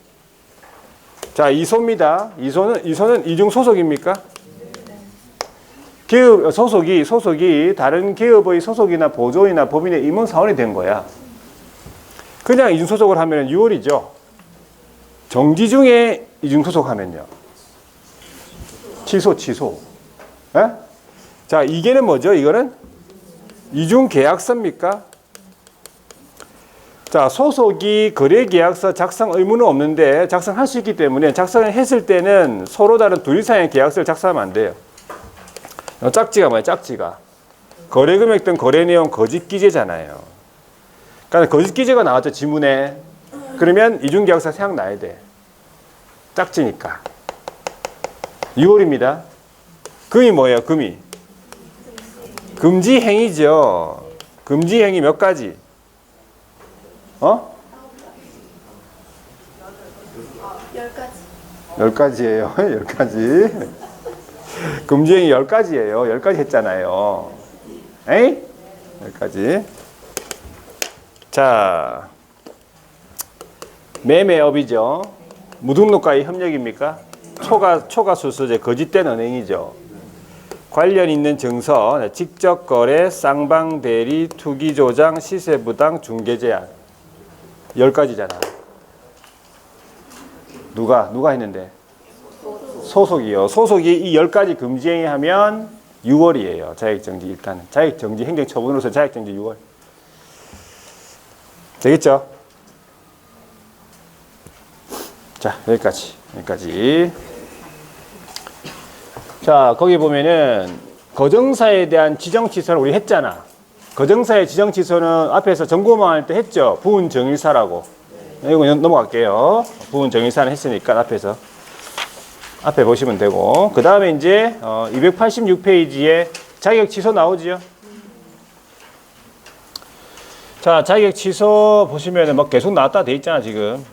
자, 이소입니다. 이소는 이중 소속입니까? 기업 소속이 다른 기업의 소속이나 보조이나 법인의 임원 사원이 된 거야. 그냥 이중 소속을 하면 6월이죠. 정지 중에 이중 소속하면요. 취소. 에? 자, 이게는 뭐죠? 이거는 이중 계약서입니까? 자, 소속이 거래계약서 작성 의무는 없는데 작성할 수 있기 때문에 작성을 했을 때는 서로 다른 둘 이상의 계약서를 작성하면 안 돼요. 짝지가 뭐야? 짝지가. 거래 금액 등 거래 내용 거짓 기재잖아요. 그러니까 거짓 기재가 나왔죠, 지문에. 그러면 이중계약서 생각나야 돼. 짝지니까. 6월입니다. 금이 뭐예요? 금이. 금지행위죠. 금지행위 몇 가지? 10가지예요. 10가지. 금지행위 10가지예요. 10가지 했잖아요. 에이? 10가지. 자, 매매업이죠. 무등록과의 협력입니까? 초과수수제, 거짓된 은행이죠. 관련 있는 증서, 직접 거래, 쌍방 대리, 투기 조장, 시세 부당, 중개 제한. 10가지잖아. 누가 했는데? 소속이요. 소속이 이 10가지 금지행위 하면 6월이에요. 자격정지 일단은. 자격정지 행정처분으로서 자격정지 6월. 되겠죠? 자, 여기까지. 자, 거기 보면은 거정사에 대한 지정 취소를 우리 했잖아. 거정사의 지정 취소는 앞에서 점검할 때 했죠. 부분 정의사라고. 이거 넘어갈게요. 부분 정의사는 했으니까 앞에 보시면 되고. 그 다음에 이제 286페이지에 자격 취소 나오지요. 자, 자격 취소 보시면은 뭐 계속 나왔다 돼 있잖아, 지금.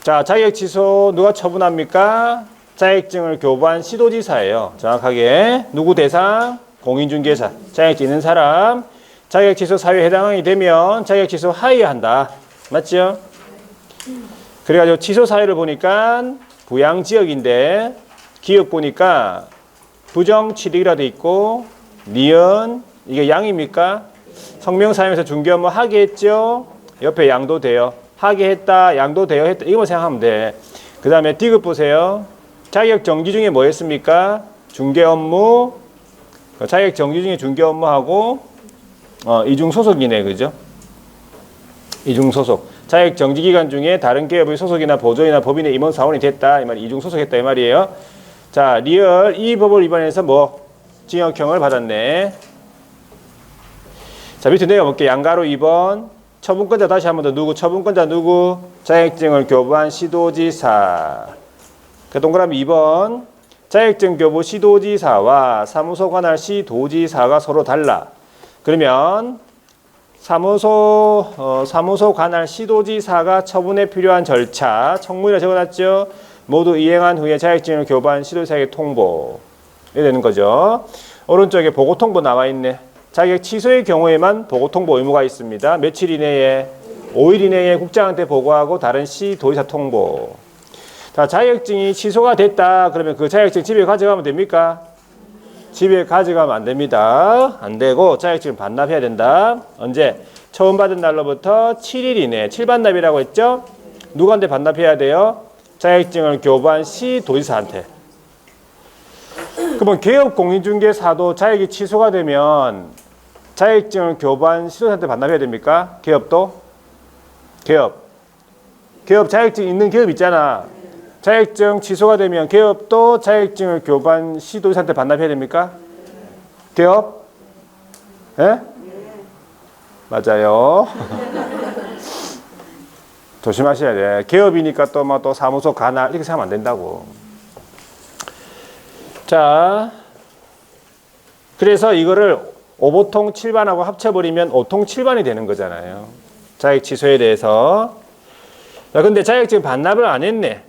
자, 자격 취소 누가 처분합니까? 자격증을 교부한 시도지사예요. 정확하게 누구 대상? 공인중개사. 자격증 있는 사람. 자격 취소 사유에 해당이 되면 자격 취소 하회한다. 맞죠? 그래가지고 취소 사유를 보니까 부양지역인데 기억 보니까 부정취득이라 돼 있고 니은 이게 양입니까? 성명사유에서 중개 업무 하게 했죠? 옆에 양도 돼요. 하게 했다, 양도 되어 했다. 이거만 생각하면 돼. 그 다음에 디귿 보세요. 자격 정지 중에 뭐 했습니까? 중개 업무. 자격 정지 중에 중개 업무하고 이중 소속이네, 그죠? 이중 소속. 자격 정지 기간 중에 다른 기업의 소속이나 보조이나 법인의 임원 사원이 됐다. 이 말이 이중 소속했다 이 말이에요. 자, 리얼 이 법을 위반해서 뭐 징역형을 받았네. 자, 밑에 내려볼게. 양가로 2번. 처분권자 다시 한 번 더 누구? 처분권자 누구? 자격증을 교부한 시도지사. 그 동그라미 2번. 자격증 교부 시도지사와 사무소 관할 시도지사가 서로 달라. 그러면 사무소 관할 시도지사가 처분에 필요한 절차 청문이라 적어놨죠. 모두 이행한 후에 자격증을 교부한 시도지사에게 통보. 이렇게 되는 거죠. 오른쪽에 보고 통보 나와 있네. 자격 취소의 경우에만 보고 통보 의무가 있습니다. 며칠 이내에? 5일 이내에 국장한테 보고하고 다른 시도지사 통보. 자, 자격증이 취소가 됐다. 그러면 그 자격증 집에 가져가면 됩니까? 집에 가져가면 안 됩니다. 안 되고 자격증을 반납해야 된다. 언제? 처음 받은 날로부터 7일 이내. 7반납이라고 했죠? 누구한테 반납해야 돼요? 자격증을 교부한 시도지사한테. 그러면 개업공인중개사도 자격이 취소가 되면 자격증을 교부한 시도지사한테 반납해야 됩니까? 개업 자격증 있는 기업 있잖아. 자격증 취소가 되면 개업도 자격증을 교부한 시도지사한테 반납해야 됩니까? 개업? 예? 맞아요. 조심하셔야 돼. 개업이니까 또 사무소 관할 이렇게 생각하면 안 된다고. 자, 그래서 이거를 5보통 7반하고 합쳐버리면 5통 7반이 되는 거잖아요. 자격 취소에 대해서. 자, 근데 자격증 반납을 안 했네.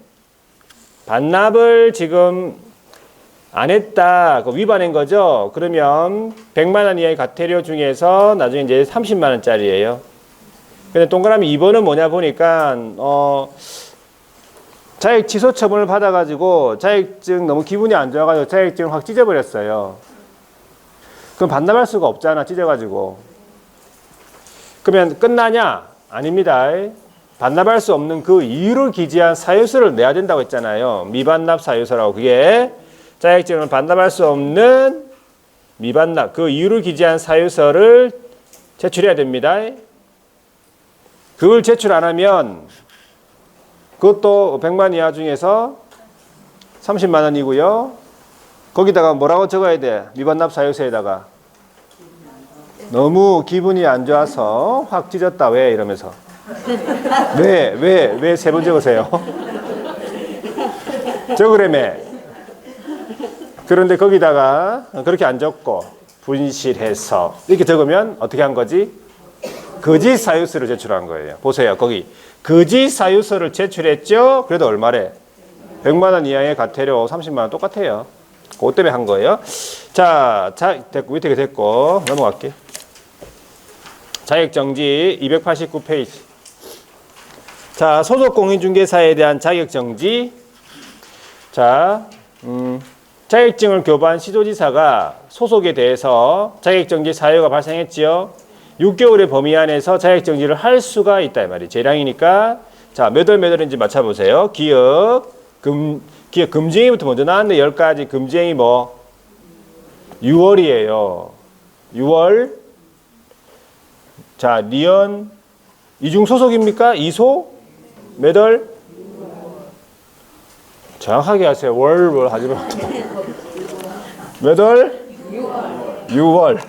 반납을 지금 안 했다. 그 위반한 거죠. 그러면 100만 원 이하의 과태료 중에서 나중에 이제 30만 원짜리예요. 근데 동그라미 2번은 뭐냐 보니까 자격 취소 처분을 받아가지고 자격증 너무 기분이 안 좋아가지고 자격증을 확 찢어버렸어요. 그럼 반납할 수가 없잖아, 찢어가지고. 그러면 끝나냐? 아닙니다. 반납할 수 없는 그 이유를 기재한 사유서를 내야 된다고 했잖아요. 미반납 사유서라고. 그게 자격증을 반납할 수 없는 미반납, 그 이유를 기재한 사유서를 제출해야 됩니다. 그걸 제출 안 하면 그것도 100만 이하 중에서 30만 원이고요. 거기다가 뭐라고 적어야 돼? 미반납 사유서에다가 너무 기분이 안 좋아서 확 찢었다. 왜? 이러면서. 왜 3번 적으세요? 적으래매. 그런데 거기다가 그렇게 안 적고 분실해서 이렇게 적으면 어떻게 한 거지? 거짓 사유서를 제출한 거예요. 보세요. 거기 거짓 사유서를 제출했죠? 그래도 얼마래? 100만 원 이하의 과태료 30만 원 똑같아요. 그것 때문에 한 거예요. 자, 됐고, 밑에 됐고 넘어갈게. 자격정지 289페이지. 자, 소속 공인중개사에 대한 자격정지. 자, 자격증을 교부한 시도지사가 소속에 대해서 자격정지 사유가 발생했지요. 6개월의 범위 안에서 자격정지를 할 수가 있다 이 말이. 재량이니까. 자, 몇 월인지 맞춰보세요. 기억 금지행위부터 먼저 나왔네. 10가지 금지행위 뭐? 6월이에요. 6월. 자, 리언 이중 소속입니까? 이소? 몇 월? 정확하게 하세요. 월 하지 말고. 몇 월? 6월.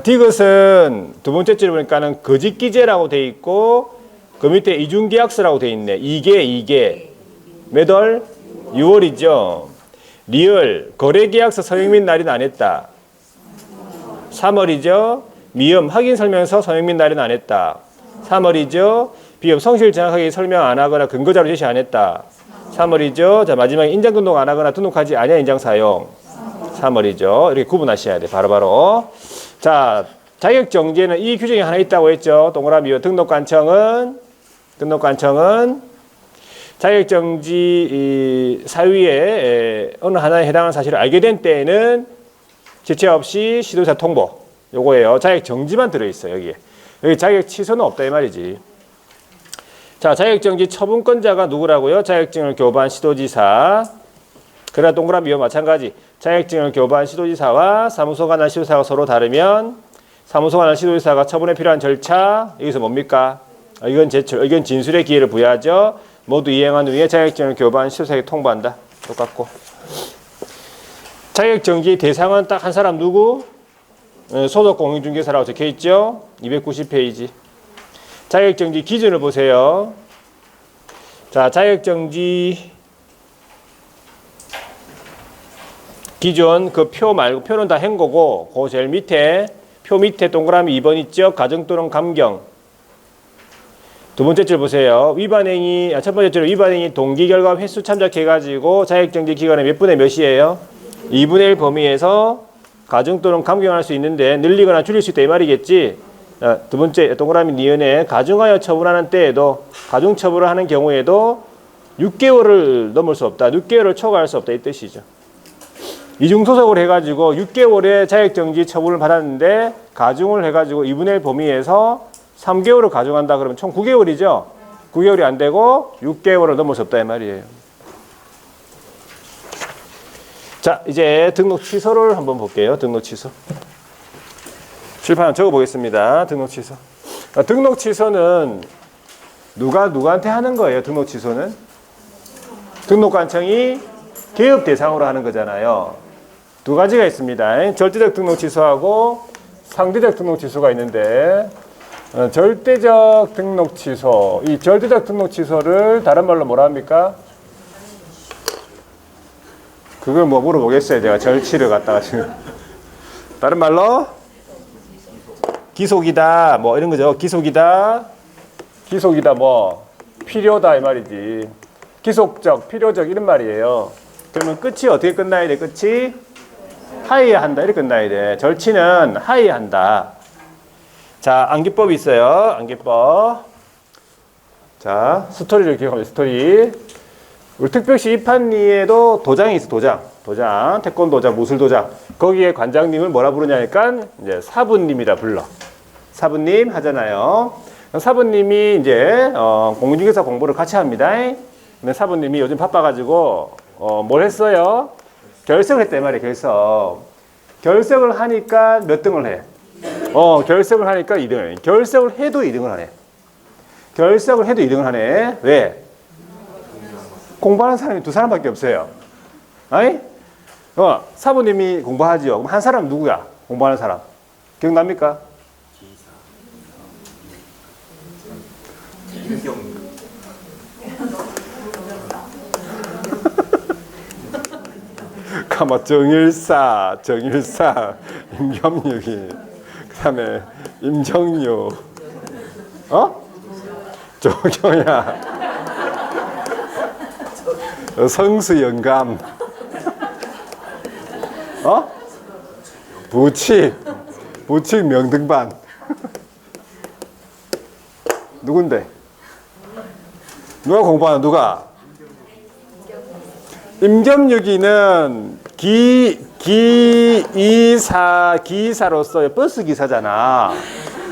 디귿은 두 번째 줄 보니까는 거짓기재라고 돼 있고 그 밑에 이중계약서라고 돼 있네. 이게 몇 월? 6월이죠. 리얼 거래계약서 서명 및 날인 안 했다. 3월이죠. 미음 확인설명서 서명 및 날인 안 했다. 3월이죠. 비읍 성실 정확하게 설명 안 하거나 근거자료 제시 안 했다. 3월이죠. 자, 마지막에 인장 등록 안 하거나 등록하지 아니야 인장 사용. 3월이죠. 이렇게 구분하셔야 돼. 바로바로. 자, 자격정지에는 이 규정이 하나 있다고 했죠. 동그라미요. 등록관청은 자격정지 사유에 어느 하나에 해당하는 사실을 알게 된 때에는 지체 없이 시도사 통보. 요거예요. 자격정지만 들어있어요. 여기에. 여기 자격 취소는 없다 이 말이지. 자, 자격정지 처분권자가 누구라고요? 자격증을 교부한 시도지사. 그러나 동그라미와 마찬가지. 자격증을 교부한 시도지사와 사무소 관할 시도지사가 서로 다르면 사무소 관할 시도지사가 처분에 필요한 절차, 여기서 뭡니까? 의견 제출, 의견 진술의 기회를 부여하죠. 모두 이행한 후에 자격증을 교부한 시도지사에게 통보한다. 똑같고. 자격정지 대상은 딱 한 사람 누구? 소속 공인중개사라고 적혀있죠. 290페이지. 자격정지 기준을 보세요. 자, 자격정지 기준 그 표 말고 표는 다 한 거고 그 제일 밑에 표 밑에 동그라미 2번 있죠. 가정 또는 감경. 두 번째 줄 보세요. 첫 번째 줄 위반행위 동기 결과 횟수 참작해가지고 자격정지 기간의 몇 분의 몇이에요? 2분의 1 범위에서 가중 또는 감경할 수 있는데 늘리거나 줄일 수 있다 이 말이겠지. 두 번째 동그라미 니은에 가중하여 처분하는 때에도 가중 처분을 하는 경우에도 6개월을 넘을 수 없다. 6개월을 초과할 수 없다 이 뜻이죠. 이중소속을 해가지고 6개월의 자격정지 처분을 받았는데 가중을 해가지고 2분의 1 범위에서 3개월을 가중한다 그러면 총 9개월이죠. 9개월이 안 되고 6개월을 넘을 수 없다 이 말이에요. 자, 이제 등록 취소를 한번 볼게요. 등록 취소. 칠판 적어 보겠습니다. 등록 취소. 등록 취소는 누구한테 하는 거예요? 등록 취소는 등록관청이 개업 대상으로 하는 거잖아요. 두 가지가 있습니다. 절대적 등록 취소하고 상대적 등록 취소가 있는데 절대적 등록 취소. 이 절대적 등록 취소를 다른 말로 뭐라 합니까? 그걸 뭐 물어보겠어요. 제가 절치를 갖다가 지금. 다른 말로 기속이다 뭐 이런 거죠. 기속이다 뭐 필요다 이 말이지. 기속적, 필요적 이런 말이에요. 그러면 끝이 어떻게 끝나야 돼? 끝이 하해한다 이렇게 끝나야 돼. 절치는 하해한다. 자, 안기법이 있어요. 안기법. 자, 스토리를 기억하면 스토리. 우리 특별시 입학리에도 도장이 있어, 도장. 태권도장, 무술도장. 거기에 관장님을 뭐라 부르냐니까, 이제 사부님이라 불러. 사부님 하잖아요. 사부님이 이제, 공인중개사 공부를 같이 합니다. 근데 사부님이 요즘 바빠가지고, 뭘 했어요? 결석을 했단 말이에요, 결석. 결석을 하니까 몇 등을 해? 결석을 하니까 2등을 해. 결석을 해도 2등을 하네. 결석을 해도 2등을 하네. 왜? 공부하는 사람이 2사람밖에 없어요. 아니? 사부님이 공부하지요. 그럼 한 사람 누구야? 공부하는 사람. 기억납니까? 가마 정일사, 임겸육이, 그 다음에 임정유, 조경야, 성수영감, 부칙 명등반. 누군데? 누가 공부하나, 누가? 임겸육이는 기사로서 버스 기사잖아.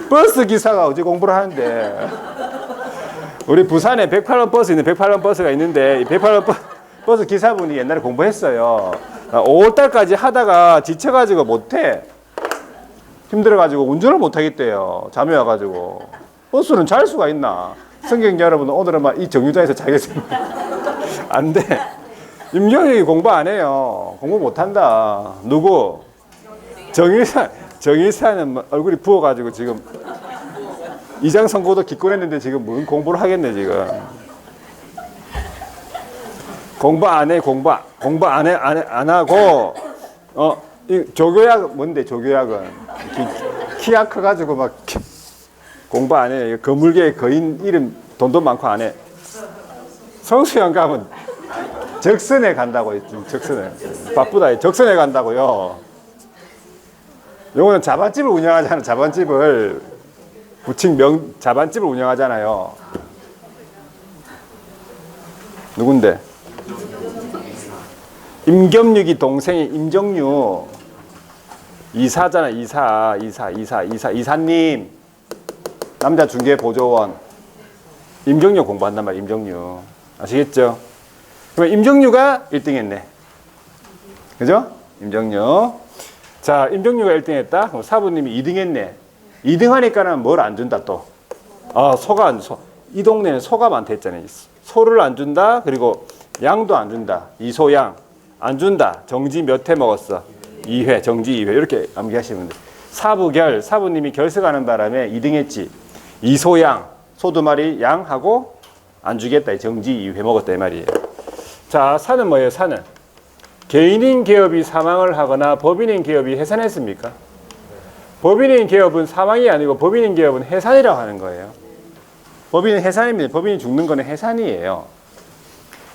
버스 기사가 어제 공부를 하는데, 우리 부산에 108번 버스 있는 108번 버스가 있는데, 이 108번 버스 기사분이 옛날에 공부했어요. 5월달까지 하다가 지쳐가지고 못해. 힘들어가지고 운전을 못하겠대요. 잠이 와가지고. 버스는 잘 수가 있나? 성경자 여러분, 오늘은 막 이 정류장에서 자겠습니다. 안 돼. 임경혁이 공부 안 해요. 공부 못한다. 누구? 정일사는 얼굴이 부어가지고 지금 이장 선고도 기권했는데 지금 무슨 공부를 하겠네 지금. 공부 안 해. 공부 안 하고 이 조교약 뭔데 조교약은 키가 커가지고 막 공부 안 해. 거물계 거인 이름 돈도 많고 안 해. 성수형 가면 적선에 간다고 했지. 적선에 바쁘다. 적선에 간다고요. 요거는 자반집을 운영하잖아. 자반집을 자반집을 운영하잖아요. 누군데? 임겸육이 동생이 임정유 이사잖아. 이사님 남자 중개 보조원 임정유 공부한단 말이야. 임정유 아시겠죠? 그러면 임정유가 1등 했네. 그죠? 임정유. 자, 임정유가 1등 했다. 그럼 사부님이 2등 했네. 2등 하니까는 뭘 안 준다 또. 이 동네는 소가 많다 했잖아요. 소를 안 준다. 그리고 양도 안 준다. 이소양 안 준다. 정지 몇 회 먹었어? 2회. 정지 2회. 이렇게 암기하시면 돼요. 사부님이 결석하는 바람에 2등 했지. 이소양, 소 2마리 양하고 안 주겠다. 정지 2회 먹었다 이 말이에요. 자, 사는 뭐예요? 사는. 개인인 기업이 사망을 하거나 법인인 기업이 해산했습니까? 법인인 기업은 사망이 아니고 법인인 기업은 해산이라고 하는 거예요. 법인은 해산입니다. 법인이 죽는 거는 해산이에요.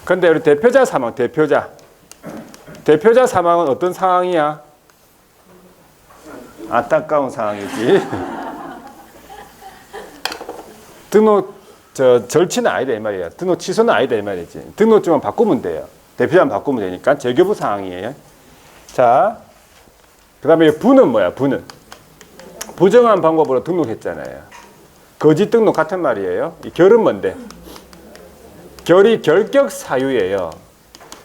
그런데 우리 대표자 사망, 대표자 사망은 어떤 상황이야? 안타까운 상황이지. 등록 절치는 아니다 이 말이에요. 등록 취소는 아니다 이 말이지. 등록증만 바꾸면 돼요. 대표자만 바꾸면 되니까 재교부 상황이에요. 자, 그 다음에 부는 뭐야? 부는 부정한 방법으로 등록했잖아요. 거짓 등록 같은 말이에요. 이 결은 뭔데? 결이 결격 사유예요.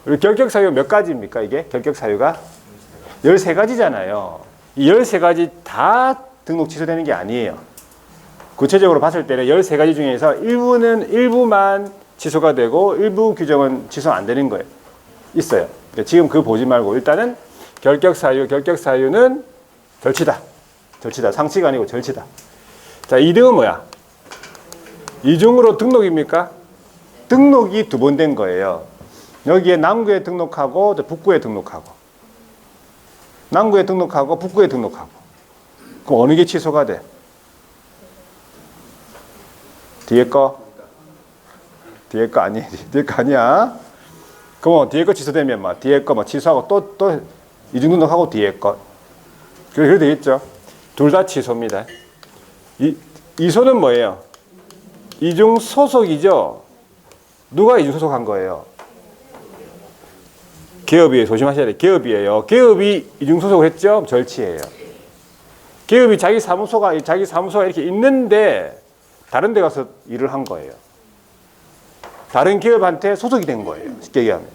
우리 결격 사유 몇 가지입니까? 이게 결격 사유가 13가지잖아요. 이 13가지 다 등록 취소되는 게 아니에요. 구체적으로 봤을 때는 13가지 중에서 일부만 취소가 되고 일부 규정은 취소 안 되는 거예요. 있어요. 그러니까 지금 그거 보지 말고 일단은 결격 사유는 절치다. 상치가 아니고 절치다. 자, 2등은 뭐야? 이중으로 등록입니까? 등록이 2번 된 거예요. 여기에 남구에 등록하고 북구에 등록하고 남구에 등록하고 북구에 등록하고 그럼 어느 게 취소가 돼? 뒤에 거 아니야. 뒤에 거 아니야. 그럼 뒤에 거 취소되면 막 뒤에 거 막 취소하고 또 이중 등록하고 뒤에 거. 그래 되겠죠. 둘 다 취소입니다. 이소는 뭐예요? 이중 소속이죠. 누가 이중 소속한 거예요? 개업이에요. 조심하셔야 돼요. 개업이에요. 개업이 이중소속을 했죠? 절치예요. 개업이 자기 사무소가 이렇게 있는데 다른 데 가서 일을 한 거예요. 다른 기업한테 소속이 된 거예요. 쉽게 얘기하면.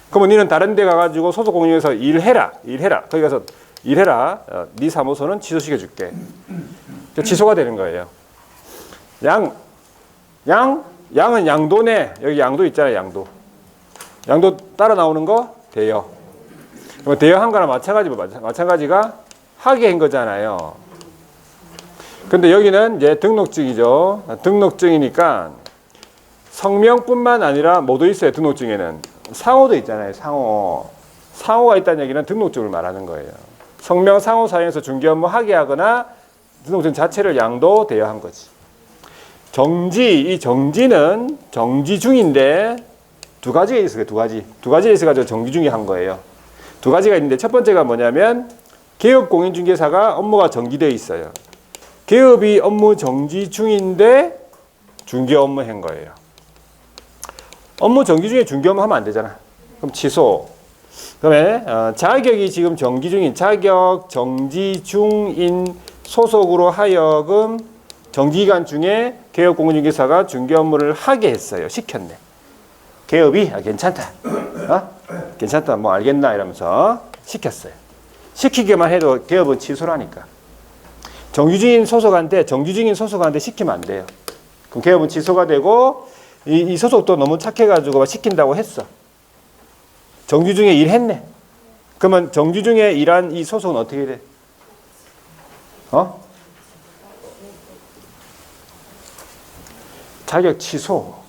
그러면 너는 다른 데 가가지고 소속공인에서 일해라. 거기 가서 일해라. 네 사무소는 취소시켜줄게. 취소가 되는 거예요. 양은 양도네. 여기 양도 있잖아요. 양도 따라 나오는 거 대여. 그럼 대여한 거랑 마찬가지가 하게 한 거잖아요. 근데 여기는 이제 등록증이죠. 등록증이니까 성명뿐만 아니라 뭐도 있어요. 등록증에는 상호도 있잖아요. 상호가 있다는 얘기는 등록증을 말하는 거예요. 성명 상호 사이에서 중개 업무 하게 하거나 등록증 자체를 양도 대여한 거지. 이 정지는 정지 중인데 두 가지가 있어요. 두 가지가 있어가지고 정지 중에 한 거예요. 두 가지가 있는데 첫 번째가 뭐냐면 개업 공인중개사가 업무가 정지되어 있어요. 개업이 업무 정지 중인데 중개 업무 한 거예요. 업무 정지 중에 중개 업무 하면 안 되잖아. 그럼 취소. 그다음에 자격이 지금 자격 정지 중인 소속으로 하여금 정기기간 중에 개업 공인중개사가 중개 업무를 하게 했어요. 시켰네. 개업이 괜찮다. 괜찮다. 뭐 알겠나 이러면서 시켰어요. 시키기만 해도 개업은 취소라니까. 정규직인 소속한테 시키면 안 돼요. 그럼 개업은 취소가 되고 이 소속도 너무 착해가지고 시킨다고 했어. 정규 중에 일했네. 그러면 정규 중에 일한 이 소속은 어떻게 돼? 자격 취소.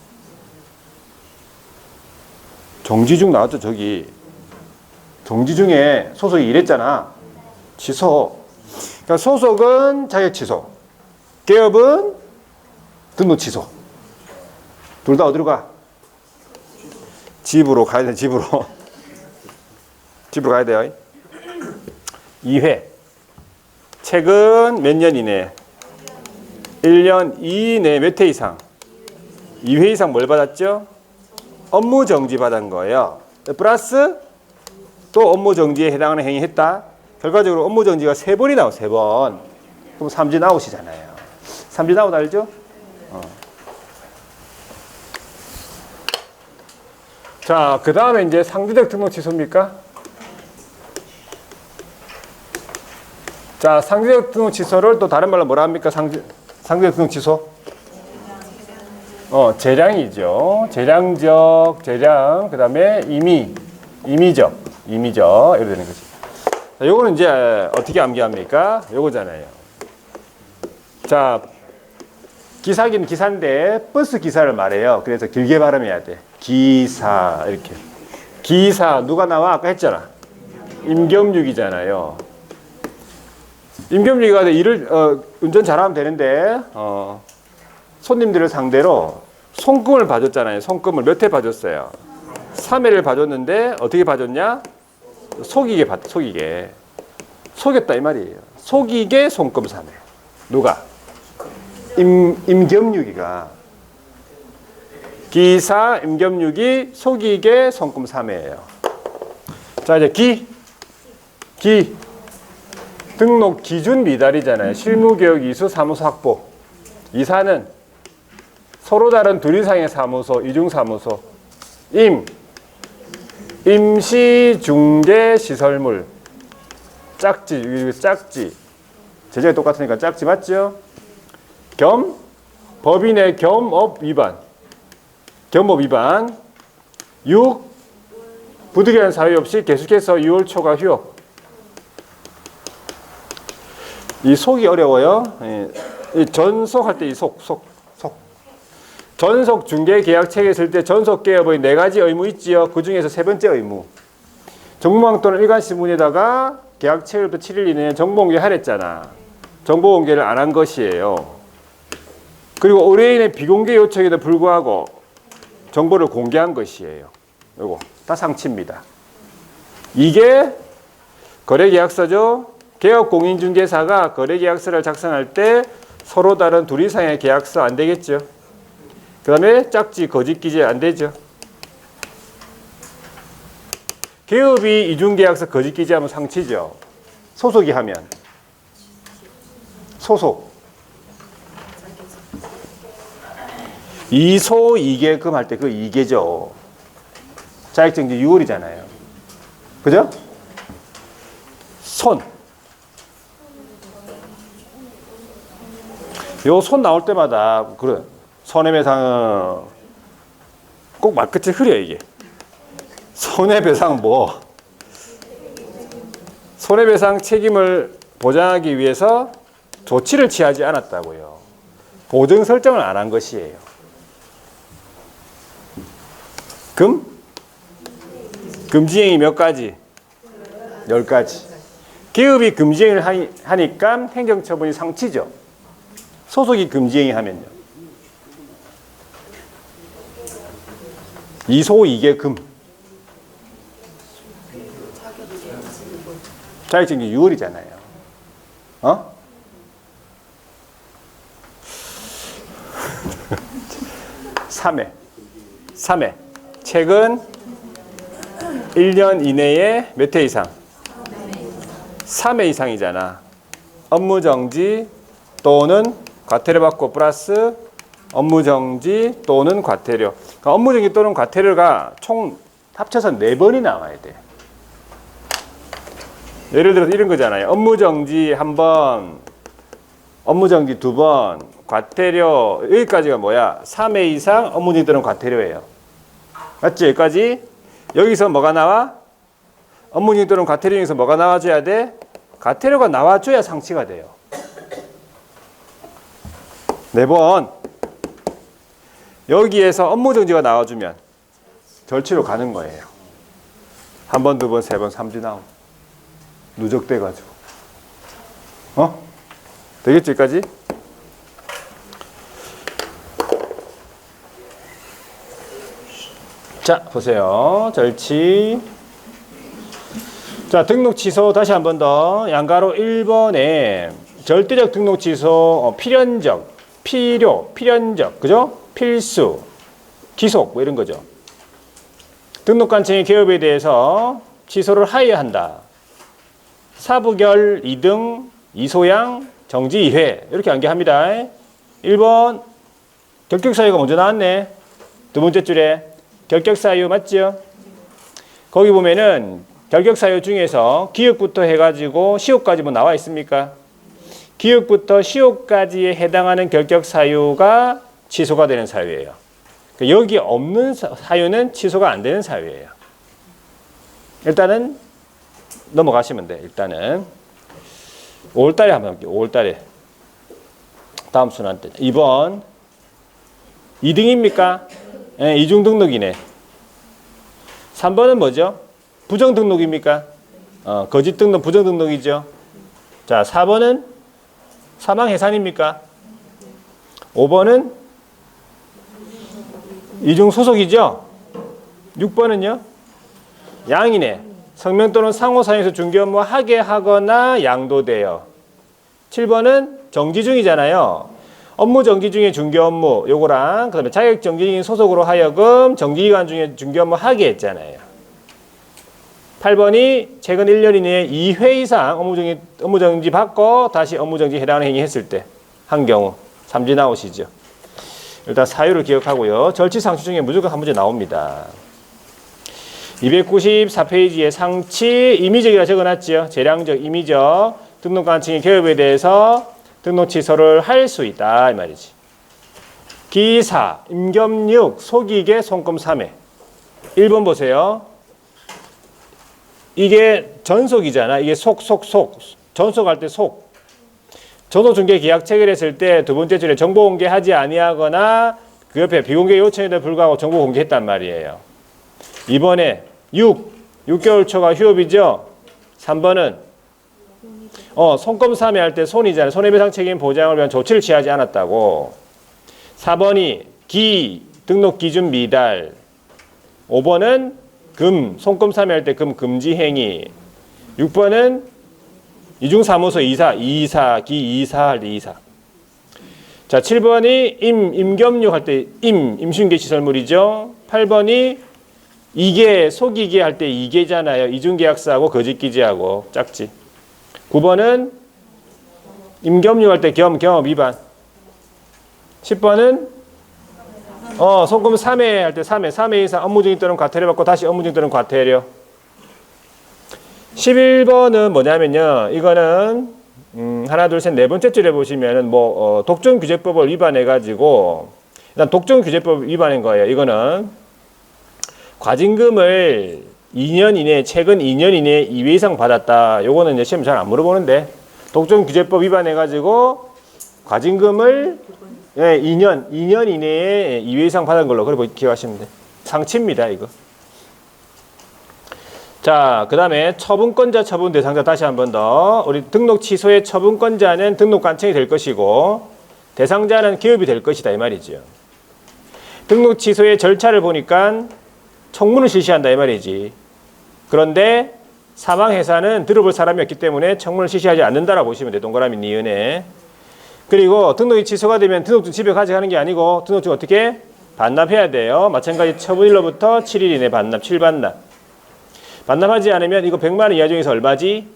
정지 중 나왔죠, 저기. 정지 중에 소속이 일했잖아. 취소. 그러니까 소속은 자격 취소. 개업은 등록 취소. 둘 다 어디로 가? 집으로 가야 돼, 집으로. 집으로 가야 돼요. 2회. 최근 몇 년 이내? 1년 이내 몇 회 이상? 2회 이상 뭘 받았죠? 업무 정지 받은 거예요. 플러스 또 업무 정지에 해당하는 행위 했다. 결과적으로 업무 정지가 3번이 나와, 3번. 그럼 삼진 아웃이잖아요. 삼진 아웃 알죠? 자, 그 다음에 이제 상대적 등록 취소입니까? 자, 상대적 등록 취소를 또 다른 말로 뭐라 합니까? 상대적 등록 취소? 재량이죠. 재량, 그 다음에 임의적, 이렇게 되는 거지. 자, 요거는 이제 어떻게 암기합니까? 요거잖아요. 자, 기사긴 기사인데 버스 기사를 말해요. 그래서 길게 발음해야 돼. 기사, 이렇게. 기사, 누가 나와? 아까 했잖아. 임겸육이잖아요. 임겸육이가 일을, 운전 잘하면 되는데, 손님들을 상대로 손금을 봐줬잖아요. 손금을 몇 회 봐줬어요? 3회를 봐줬는데 어떻게 봐줬냐? 속이게. 속였다 이 말이에요. 속이게 손금 3회. 누가? 임겸육이가. 기사 임겸육이 속이게 손금 3회예요. 자, 이제 기. 등록 기준 미달이잖아요. 실무개혁 이수 사무소 확보. 이사는 서로 다른 둘 이상의 사무소, 이중사무소. 임시중개시설물. 짝지. 제재가 똑같으니까 짝지 맞죠? 법인의 겸업 위반. 6. 부득이한 사유 없이 계속해서 6월 초과 휴업. 이 속이 어려워요. 이 전속할 때 이 속. 전속 중개 계약 체계에 있을 때 전속 개업의 4가지 의무 있지요. 그 중에서 3번째 의무. 정보망 또는 일간 신문에다가 계약 체결부터 7일 이내에 정보 공개 하랬잖아. 정보 공개를 안 한 것이에요. 그리고 의뢰인의 비공개 요청에도 불구하고 정보를 공개한 것이에요. 요거 다 상치입니다. 이게 거래계약서죠. 개업공인중개사가 거래계약서를 작성할 때 서로 다른 둘 이상의 계약서 안 되겠죠. 그 다음에 짝지, 거짓 기재 안 되죠. 개업이 이중계약서 거짓기재하면 상치죠. 소속이 하면 소속. 이소 이계금 할 때 그 이계죠. 자격정지 6월이잖아요. 그죠? 손. 요 손 나올 때마다 그래. 손해배상은 꼭 말끝을 흐려 이게. 손해배상 뭐? 손해배상 책임을 보장하기 위해서 조치를 취하지 않았다고요. 보증 설정을 안 한 것이에요. 금지행위 몇 가지? 10가지. 개업이 금지행위를 하니까 행정처분이 상치죠. 소속이 금지행위 하면요. 이소 이계금. 자격정지 6월이잖아요. 어? 삼회. 최근 1년 이내에 몇 회 이상? 3회 이상이잖아. 업무정지 또는 과태료 받고 플러스 업무정지 또는 과태료. 그러니까 업무정지 또는 과태료가 총 합쳐서 4번이 나와야 돼. 예를 들어서 이런 거잖아요. 업무정지 1번, 업무정지 2번, 과태료 여기까지가 뭐야? 3회 이상 업무정지 또는 과태료예요. 맞지? 여기까지? 여기서 뭐가 나와? 업무정지 또는 과태료 중에서 뭐가 나와줘야 돼? 과태료가 나와줘야 상치가 돼요. 4번. 여기에서 업무정지가 나와주면 절취로 가는 거예요. 1번, 2번, 3번, 3주 나오고. 누적돼가지고. 되겠지, 여기까지? 자, 보세요. 절취. 자, 등록 취소 다시 한 번 더. 양가로 1번에 절대적 등록 취소, 필연적, 필연적, 그죠? 필수, 기속, 뭐 이런 거죠. 등록관청의 개업에 대해서 취소를 하여야 한다. 사부결 2등, 이소양, 정지 2회. 이렇게 안개합니다. 1번, 결격사유가 먼저 나왔네. 두 번째 줄에. 결격사유 맞죠? 거기 보면은 결격사유 중에서 기억부터 해가지고 시효까지 뭐 나와 있습니까? 기억부터 시효까지에 해당하는 결격사유가 취소가 되는 사유예요. 여기 없는 사유는 취소가 안 되는 사유예요. 일단은 넘어가시면 돼. 일단은 5월달에 한번 볼게요. 5월달에 다음 순환 때 2번 2등입니까? 네, 이중 등록이네. 3번은 뭐죠? 부정 등록입니까? 거짓 등록, 부정 등록이죠. 자, 4번은 사망 해산입니까? 5번은 이중 소속이죠. 6번은요? 양이네. 성명 또는 상호 사용에서 중개 업무 하게 하거나 양도되어. 7번은 정지 중이잖아요. 업무 정지 중에 중개 업무 요거랑 그다음에 자격 정지 중인 소속으로 하여금 정지 기간 중에 중개 업무 하게 했잖아요. 8번이 최근 1년 이내에 2회 이상 업무 정지 받고 다시 업무 정지 해당하는 행위 했을 때 한 경우 삼지 나오시죠. 일단 사유를 기억하고요. 절취 상치 중에 무조건 한 문제 나옵니다. 294페이지에 상치 임의적이라 적어놨죠. 재량적, 임의적 등록관청의 개업에 대해서 등록 취소를 할 수 있다 이 말이지. 기사, 임겸육, 속이개, 손금 3회. 1번 보세요. 이게 전속이잖아. 이게 속. 전속할 때 속. 전속중개 계약 체결했을 때 두 번째 줄에 정보 공개하지 아니하거나 그 옆에 비공개 요청에도 불구하고 정보 공개했단 말이에요. 2번에 6개월 초가 휴업이죠. 3번은 손금 3회 할 때 손이잖아요. 손해배상 책임 보장을 위한 조치를 취하지 않았다고. 4번이 등록 기준 미달. 5번은 손금 3회 할 때 금지 행위. 6번은 이중사무소 이사 할 때 이사. 자, 7번이 임겸육 할 때 임신계 시설물이죠. 8번이 이계, 속이계 할 때 이계잖아요. 이중계약서하고 거짓기재하고 짝지. 9번은 임금유 할 때 겸업 위반. 10번은 송금 3회 할 때 3회 이상 업무중임 또는 과태료 받고 다시 업무중임 또는 과태료. 11번은 뭐냐면요. 이거는 하나 둘 셋 네 번째 줄에 보시면은 독점규제법을 위반해가지고 일단 독점규제법 위반인 거예요. 이거는 과징금을 2년 이내 최근 2년 이내에 2회 이상 받았다. 요거는 이제 시험 잘 안 물어보는데 독점규제법 위반해가지고 과징금을 2년 이내에 2회 이상 받은 걸로 그렇게 기억하시면 돼. 상치입니다, 이거. 자, 그 다음에 처분권자, 처분 대상자 다시 한 번 더. 우리 등록 취소의 처분권자는 등록관청이 될 것이고 대상자는 기업이 될 것이다 이 말이죠. 등록 취소의 절차를 보니까 청문을 실시한다 이 말이지. 그런데 사망회사는 들어볼 사람이 없기 때문에 청문을 실시하지 않는다라고 보시면 돼. 동그라미 니은에. 그리고 등록이 취소가 되면 등록증 집에 가져가는 게 아니고 등록증 어떻게? 반납해야 돼요. 마찬가지 처분일로부터 7일 이내 반납, 7반납. 반납하지 않으면 이거 100만 원 이하 중에서 얼마지?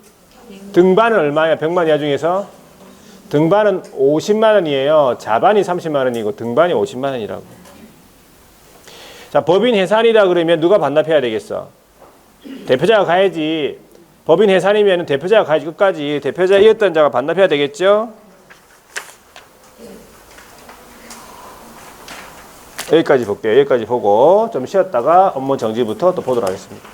등반은 얼마야? 100만 원 이하 중에서? 등반은 50만 원이에요. 자반이 30만 원이고 등반이 50만 원이라고. 자, 법인 해산이다 그러면 누가 반납해야 되겠어? 대표자가 가야지. 법인 해산이면 대표자가 가야지 끝까지. 대표자이었던 자가 반납해야 되겠죠? 여기까지 볼게요. 여기까지 보고 좀 쉬었다가 업무 정지부터 또 보도록 하겠습니다.